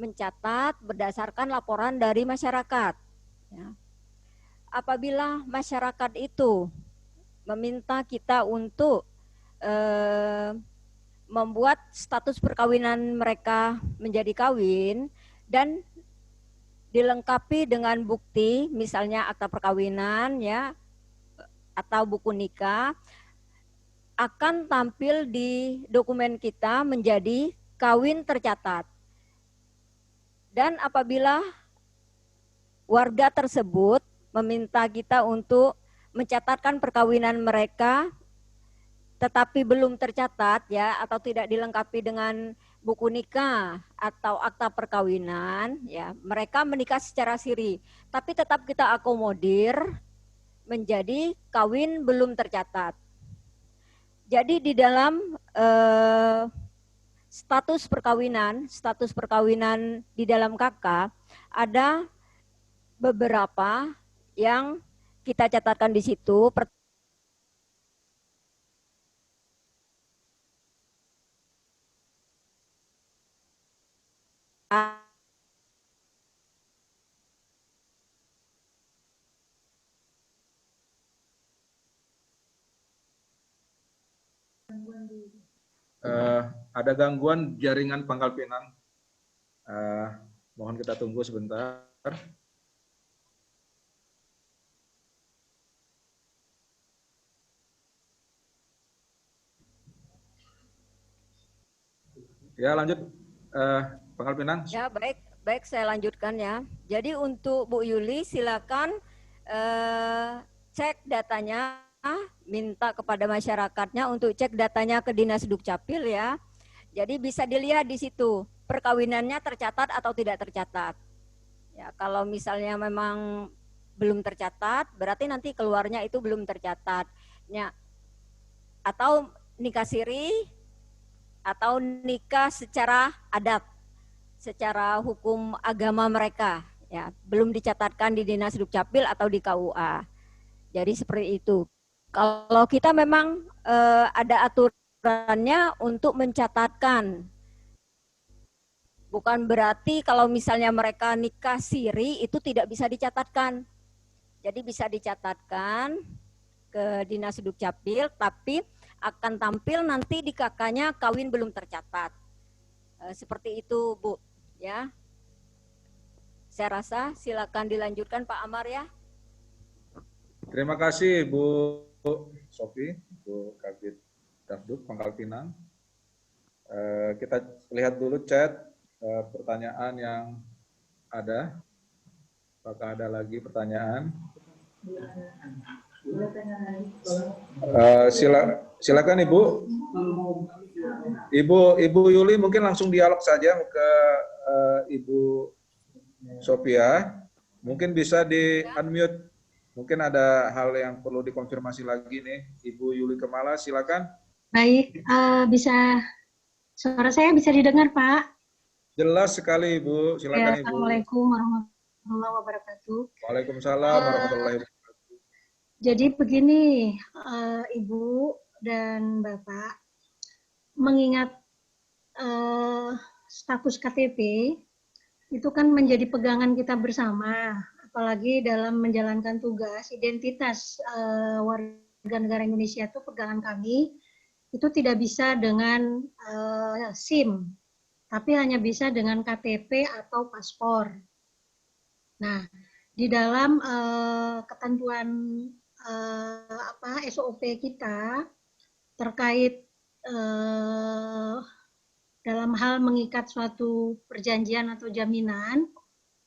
mencatat berdasarkan laporan dari masyarakat. Ya. Apabila masyarakat itu meminta kita untuk membuat status perkawinan mereka menjadi kawin dan dilengkapi dengan bukti, misalnya akta perkawinan ya atau buku nikah, akan tampil di dokumen kita menjadi kawin tercatat. Dan apabila warga tersebut meminta kita untuk mencatatkan perkawinan mereka tetapi belum tercatat ya atau tidak dilengkapi dengan buku nikah atau akta perkawinan ya, mereka menikah secara siri tapi tetap kita akomodir menjadi kawin belum tercatat. Jadi di dalam status perkawinan di dalam KK ada beberapa yang kita catatkan di situ. Ada gangguan jaringan Pangkal Pinang. Mohon kita tunggu sebentar. Ya lanjut, Pangkal Pinang. Ya baik saya lanjutkan ya. Jadi untuk Bu Yuli silakan cek datanya, minta kepada masyarakatnya untuk cek datanya ke Dinas Dukcapil ya. Jadi bisa dilihat di situ perkawinannya tercatat atau tidak tercatat. Ya kalau misalnya memang belum tercatat, berarti nanti keluarnya itu belum tercatat. Ya, atau nikah siri atau nikah secara adat, secara hukum agama mereka, ya belum dicatatkan di Dinas Dukcapil atau di KUA. Jadi seperti itu. Kalau kita memang ada aturannya untuk mencatatkan, bukan berarti kalau misalnya mereka nikah siri itu tidak bisa dicatatkan. Jadi bisa dicatatkan ke Dinas Dukcapil, tapi akan tampil nanti di KK-nya kawin belum tercatat. Seperti itu Bu, ya. Saya rasa silakan dilanjutkan Pak Amar ya. Terima kasih Bu Sophie, Bu Kabid Dapduk Pangkal Pinang. Kita lihat dulu chat pertanyaan yang ada. Apakah ada lagi pertanyaan? Silakan Ibu Yuli, mungkin langsung dialog saja ke Ibu Sophia. Mungkin bisa di unmute. Mungkin ada hal yang perlu dikonfirmasi lagi nih, Ibu Yuli Kemala, silakan. Baik, bisa suara saya bisa didengar Pak? Jelas sekali Ibu, silakan Ibu. Assalamualaikum warahmatullahi wabarakatuh. Waalaikumsalam warahmatullahi wabarakatuh. Jadi begini, Ibu dan Bapak, mengingat status KTP itu kan menjadi pegangan kita bersama, apalagi dalam menjalankan tugas. Identitas warga negara Indonesia itu pegangan kami, itu tidak bisa dengan SIM, tapi hanya bisa dengan KTP atau paspor. Nah, di dalam ketentuan SOP kita terkait dalam hal mengikat suatu perjanjian atau jaminan,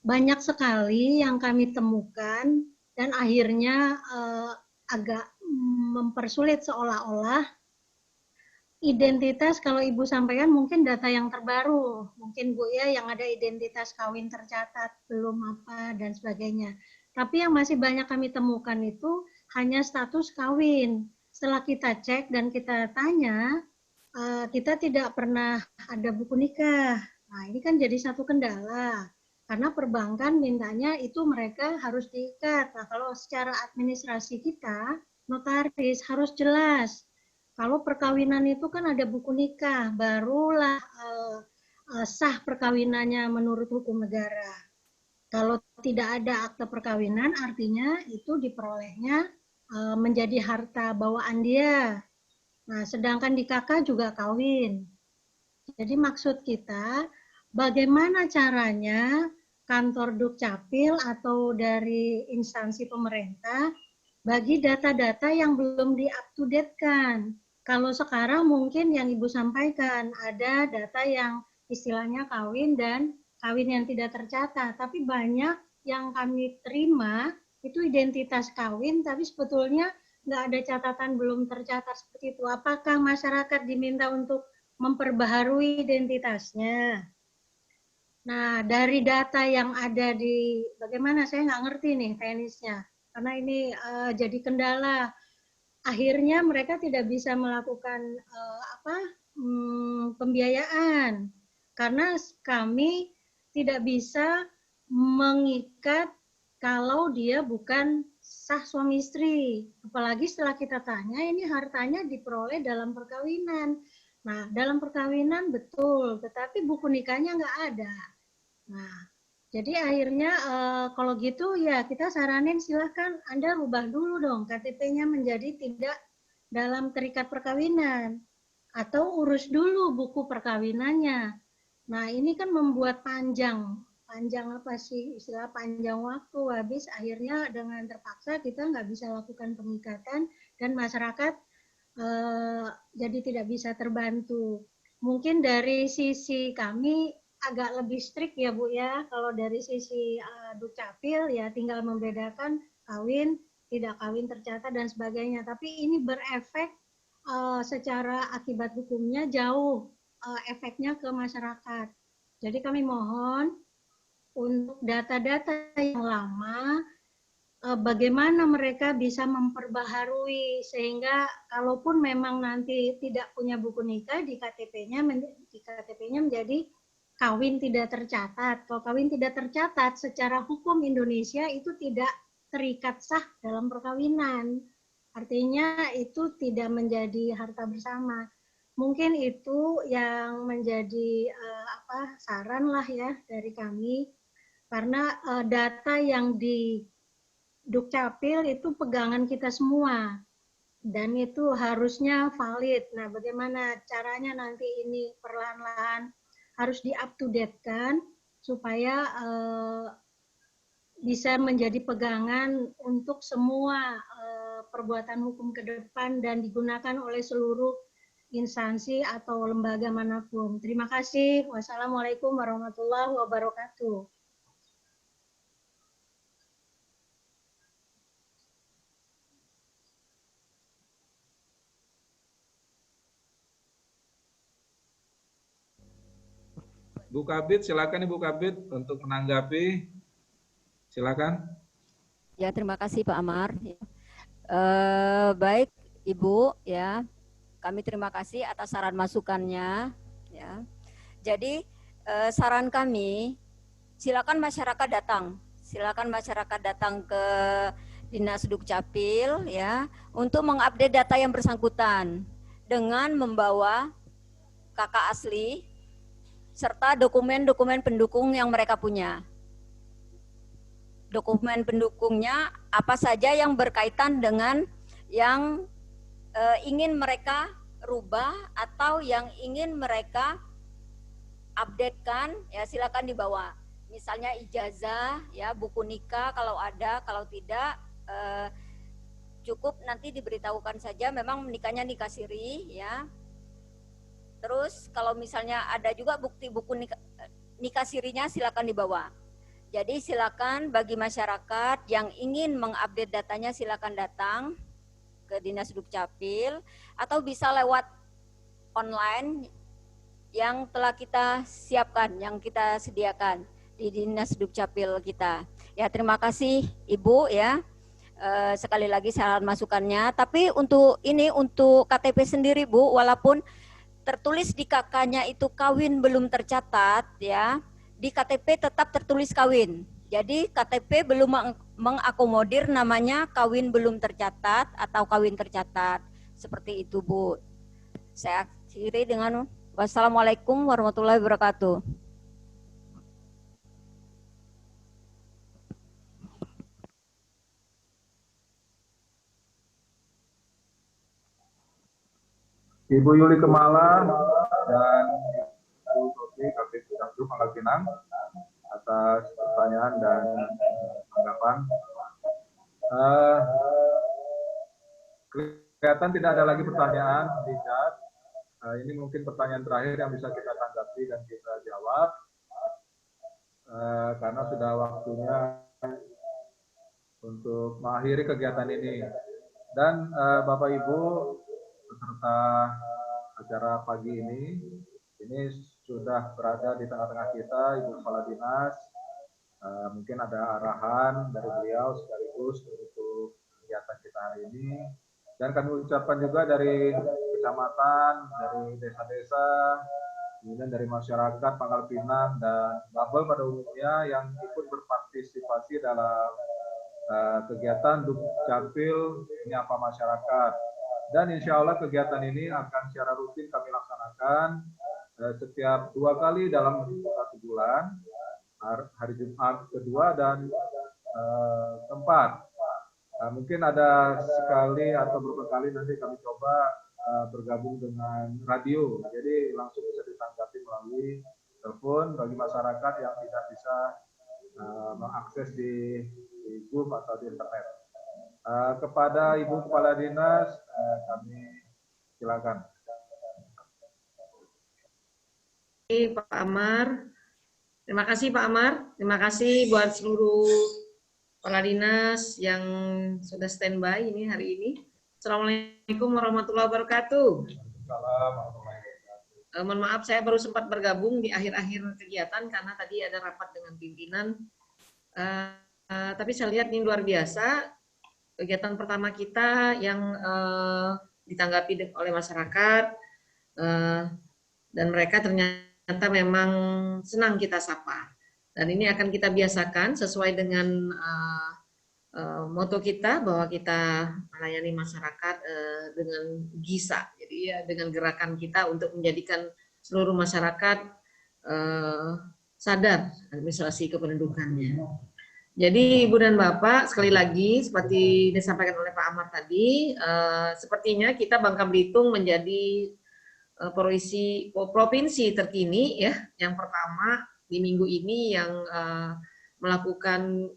banyak sekali yang kami temukan dan akhirnya agak mempersulit, seolah-olah identitas, kalau Ibu sampaikan mungkin data yang terbaru, mungkin Bu ya yang ada identitas kawin tercatat, belum apa dan sebagainya. Tapi yang masih banyak kami temukan itu hanya status kawin. Setelah kita cek dan kita tanya, kita tidak pernah ada buku nikah. Nah, ini kan jadi satu kendala. Karena perbankan mintanya itu mereka harus diikat. Nah, kalau secara administrasi kita, notaris harus jelas. Kalau perkawinan itu kan ada buku nikah, barulah sah perkawinannya menurut hukum negara. Kalau tidak ada akte perkawinan, artinya itu diperolehnya menjadi harta bawaan dia. Nah, sedangkan di KK juga kawin. Jadi maksud kita, bagaimana caranya kantor Dukcapil atau dari instansi pemerintah bagi data-data yang belum di-up-to-date-kan. Kalau sekarang mungkin yang Ibu sampaikan, ada data yang istilahnya kawin dan kawin yang tidak tercatat. Tapi banyak yang kami terima, itu identitas kawin, tapi sebetulnya nggak ada catatan belum tercatat seperti itu. Apakah masyarakat diminta untuk memperbaharui identitasnya? Nah, dari data yang ada di, bagaimana saya nggak ngerti nih teknisnya, karena ini jadi kendala. Akhirnya mereka tidak bisa melakukan pembiayaan karena kami tidak bisa mengikat kalau dia bukan sah suami istri. Apalagi setelah kita tanya, ini hartanya diperoleh dalam perkawinan. Nah, dalam perkawinan betul, tetapi buku nikahnya nggak ada. Nah, jadi akhirnya kalau gitu ya kita saranin silahkan Anda rubah dulu dong KTP-nya menjadi tidak dalam terikat perkawinan. Atau urus dulu buku perkawinannya. Nah, ini kan membuat panjang apa sih istilah panjang waktu, habis akhirnya dengan terpaksa kita nggak bisa lakukan pengikatan dan masyarakat jadi tidak bisa terbantu. Mungkin dari sisi kami agak lebih strict ya Bu ya, kalau dari sisi Dukcapil ya tinggal membedakan kawin, tidak kawin tercatat dan sebagainya, tapi ini berefek secara akibat hukumnya jauh efeknya ke masyarakat. Jadi kami mohon untuk data-data yang lama, bagaimana mereka bisa memperbaharui sehingga kalaupun memang nanti tidak punya buku nikah di KTP-nya menjadi kawin tidak tercatat. Kalau kawin tidak tercatat secara hukum Indonesia itu tidak terikat sah dalam perkawinan. Artinya itu tidak menjadi harta bersama. Mungkin itu yang menjadi saran lah ya dari kami. Karena data yang di Dukcapil itu pegangan kita semua. Dan itu harusnya valid. Nah, bagaimana caranya nanti ini perlahan-lahan harus di-up-to-date-kan supaya bisa menjadi pegangan untuk semua perbuatan hukum ke depan dan digunakan oleh seluruh instansi atau lembaga manapun. Terima kasih. Wassalamualaikum warahmatullahi wabarakatuh. Bu Kabid, silakan Ibu Kabid untuk menanggapi. Silakan. Ya, terima kasih Pak Amar. Baik Ibu, ya, kami terima kasih atas saran masukannya. Ya, jadi saran kami, silakan masyarakat datang ke Dinas Dukcapil, ya, untuk mengupdate data yang bersangkutan dengan membawa kakak asli serta dokumen-dokumen pendukung yang mereka punya. Dokumen pendukungnya apa saja yang berkaitan dengan yang ingin mereka rubah atau yang ingin mereka updatekan, ya silakan dibawa. Misalnya ijazah, ya buku nikah kalau ada, kalau tidak cukup nanti diberitahukan saja. Memang nikahnya nikah siri, ya. Terus kalau misalnya ada juga bukti buku nikah sirinya, silakan dibawa. Jadi silakan bagi masyarakat yang ingin mengupdate datanya silakan datang ke Dinas Dukcapil atau bisa lewat online yang telah kita siapkan, yang kita sediakan di Dinas Dukcapil kita. Ya, terima kasih Ibu ya. Sekali lagi saran masukannya. Tapi untuk KTP sendiri Bu, walaupun tertulis di KK-nya itu kawin belum tercatat ya, di KTP tetap tertulis kawin. Jadi KTP belum mengakomodir namanya kawin belum tercatat atau kawin tercatat. Seperti itu Bu. Saya akhiri dengan wassalamualaikum warahmatullahi wabarakatuh. Ibu Yuli Kemala dan Ibu Sofi Kapit Bidang Pangkal Pinang atas pertanyaan dan tanggapan. Kelihatan tidak ada lagi pertanyaan di chat. Ini mungkin pertanyaan terakhir yang bisa kita tanggapi dan kita jawab. Karena sudah waktunya untuk mengakhiri kegiatan ini. Dan Bapak Ibu peserta acara pagi ini sudah berada di tengah-tengah kita, Ibu Kepala Dinas. Mungkin ada arahan dari beliau sekaligus untuk kegiatan kita hari ini. Dan kami ucapkan juga dari kecamatan, dari desa-desa, kemudian dari masyarakat Pangkal Pinang dan Babel pada umumnya yang ikut berpartisipasi dalam kegiatan Dukcapil Menyapa Masyarakat. Dan insya Allah kegiatan ini akan secara rutin kami laksanakan setiap 2 kali dalam 1 bulan, hari Jumat kedua dan keempat. Mungkin ada sekali atau beberapa kali nanti kami coba bergabung dengan radio, jadi langsung bisa ditanggapi melalui telepon bagi masyarakat yang tidak bisa mengakses di Zoom atau di internet. Kepada Ibu Kepala Dinas, kami silakan. Pak Amar, terima kasih Pak Amar, terima kasih buat seluruh kepala dinas yang sudah standby ini hari ini. Assalamualaikum warahmatullahi wabarakatuh. Mohon maaf saya baru sempat bergabung di akhir-akhir kegiatan karena tadi ada rapat dengan pimpinan. Tapi saya lihat ini luar biasa. Kegiatan pertama kita yang ditanggapi oleh masyarakat dan mereka ternyata memang senang kita sapa. Dan ini akan kita biasakan sesuai dengan moto kita bahwa kita melayani masyarakat dengan gisa. Jadi ya dengan gerakan kita untuk menjadikan seluruh masyarakat sadar administrasi kependudukannya. Jadi Ibu dan Bapak, sekali lagi seperti disampaikan oleh Pak Amar tadi, sepertinya kita Bangka Belitung menjadi provinsi terkini ya, yang pertama di minggu ini yang melakukan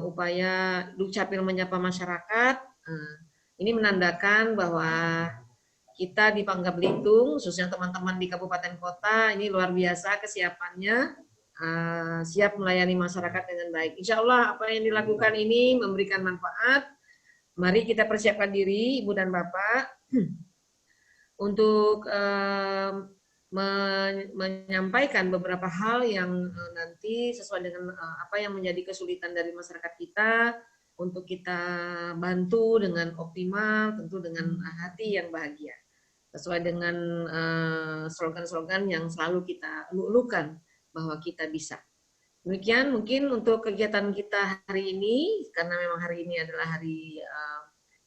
upaya Dukcapil Menyapa Masyarakat. Ini menandakan bahwa kita di Bangka Belitung, khususnya teman-teman di kabupaten kota, ini luar biasa kesiapannya. Siap melayani masyarakat dengan baik. Insya Allah apa yang dilakukan ini memberikan manfaat. Mari kita persiapkan diri, Ibu dan Bapak, untuk menyampaikan beberapa hal yang nanti sesuai dengan apa yang menjadi kesulitan dari masyarakat kita, untuk kita bantu dengan optimal, tentu dengan hati yang bahagia. Sesuai dengan slogan-slogan yang selalu kita lulukan, bahwa kita bisa. Demikian mungkin untuk kegiatan kita hari ini, karena memang hari ini adalah hari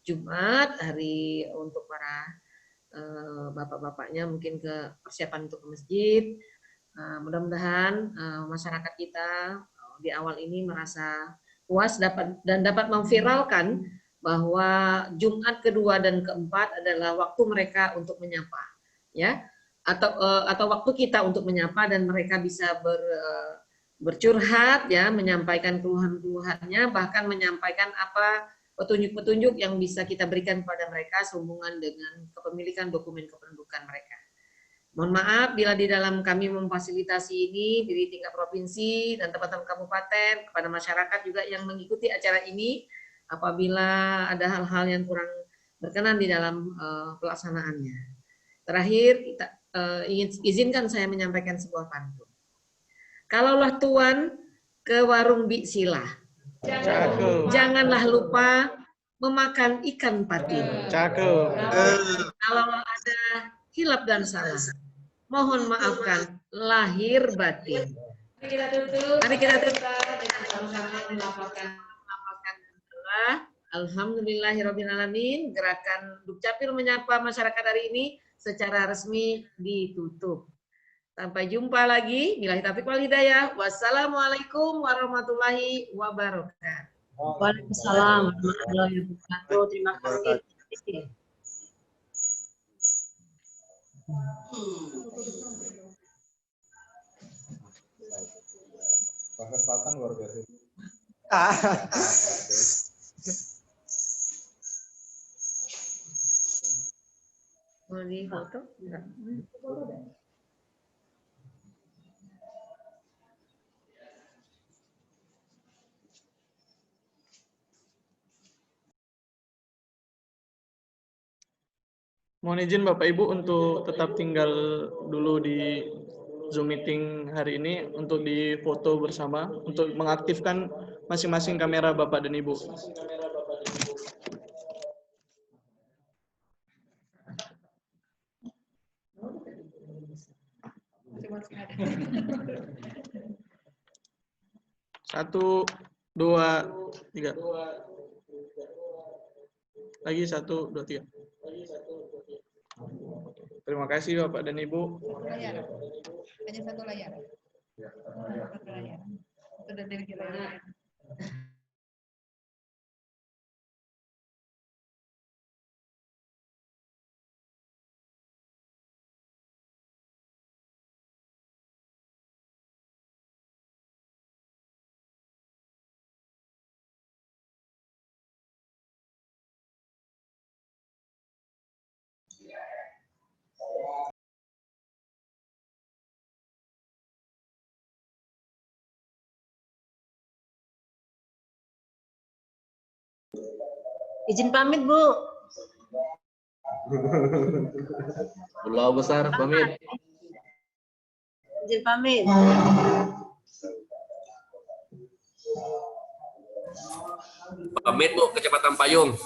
Jumat, hari untuk para bapak-bapaknya mungkin ke persiapan untuk ke masjid. Mudah-mudahan masyarakat kita di awal ini merasa puas dapat memviralkan bahwa Jumat kedua dan keempat adalah waktu mereka untuk menyapa, ya, atau waktu kita untuk menyapa dan mereka bisa bercurhat, ya, menyampaikan keluhan-keluhannya, bahkan menyampaikan apa petunjuk-petunjuk yang bisa kita berikan kepada mereka sehubungan dengan kepemilikan dokumen kependudukan mereka. Mohon maaf bila di dalam kami memfasilitasi ini di tingkat provinsi dan teman-teman kabupaten, kepada masyarakat juga yang mengikuti acara ini, apabila ada hal-hal yang kurang berkenan di dalam pelaksanaannya. Terakhir, izinkan saya menyampaikan sebuah pantun. Kalaulah tuan ke warung Bik Sila, janganlah lupa memakan ikan patin. Kalau ada hilap dan salah, mohon maafkan lahir batin. Mari kita tutup dengan sama-sama melaporkan alhamdulillahirobbilalamin. Gerakan Dukcapil menyapa masyarakat hari ini secara resmi ditutup. Sampai jumpa lagi. Billahi taufiq wal hidayah. Wassalamualaikum warahmatullahi wabarakatuh. Waalaikumsalam warahmatullahi wabarakatuh. Terima kasih. Bangka Selatan luar biasa. Mau di foto? Enggak. Mohon izin Bapak Ibu untuk tetap tinggal dulu di Zoom meeting hari ini untuk difoto bersama, untuk mengaktifkan masing-masing kamera Bapak dan Ibu. Satu, dua, tiga. Lagi satu, dua, tiga. Terima kasih Bapak dan Ibu. Layar. Hanya satu layar. Satu layar. Sudah dari layar. Izin pamit, Bu. Pulau Besar pamit. Izin pamit. Pamit Bu, Kecamatan Payung.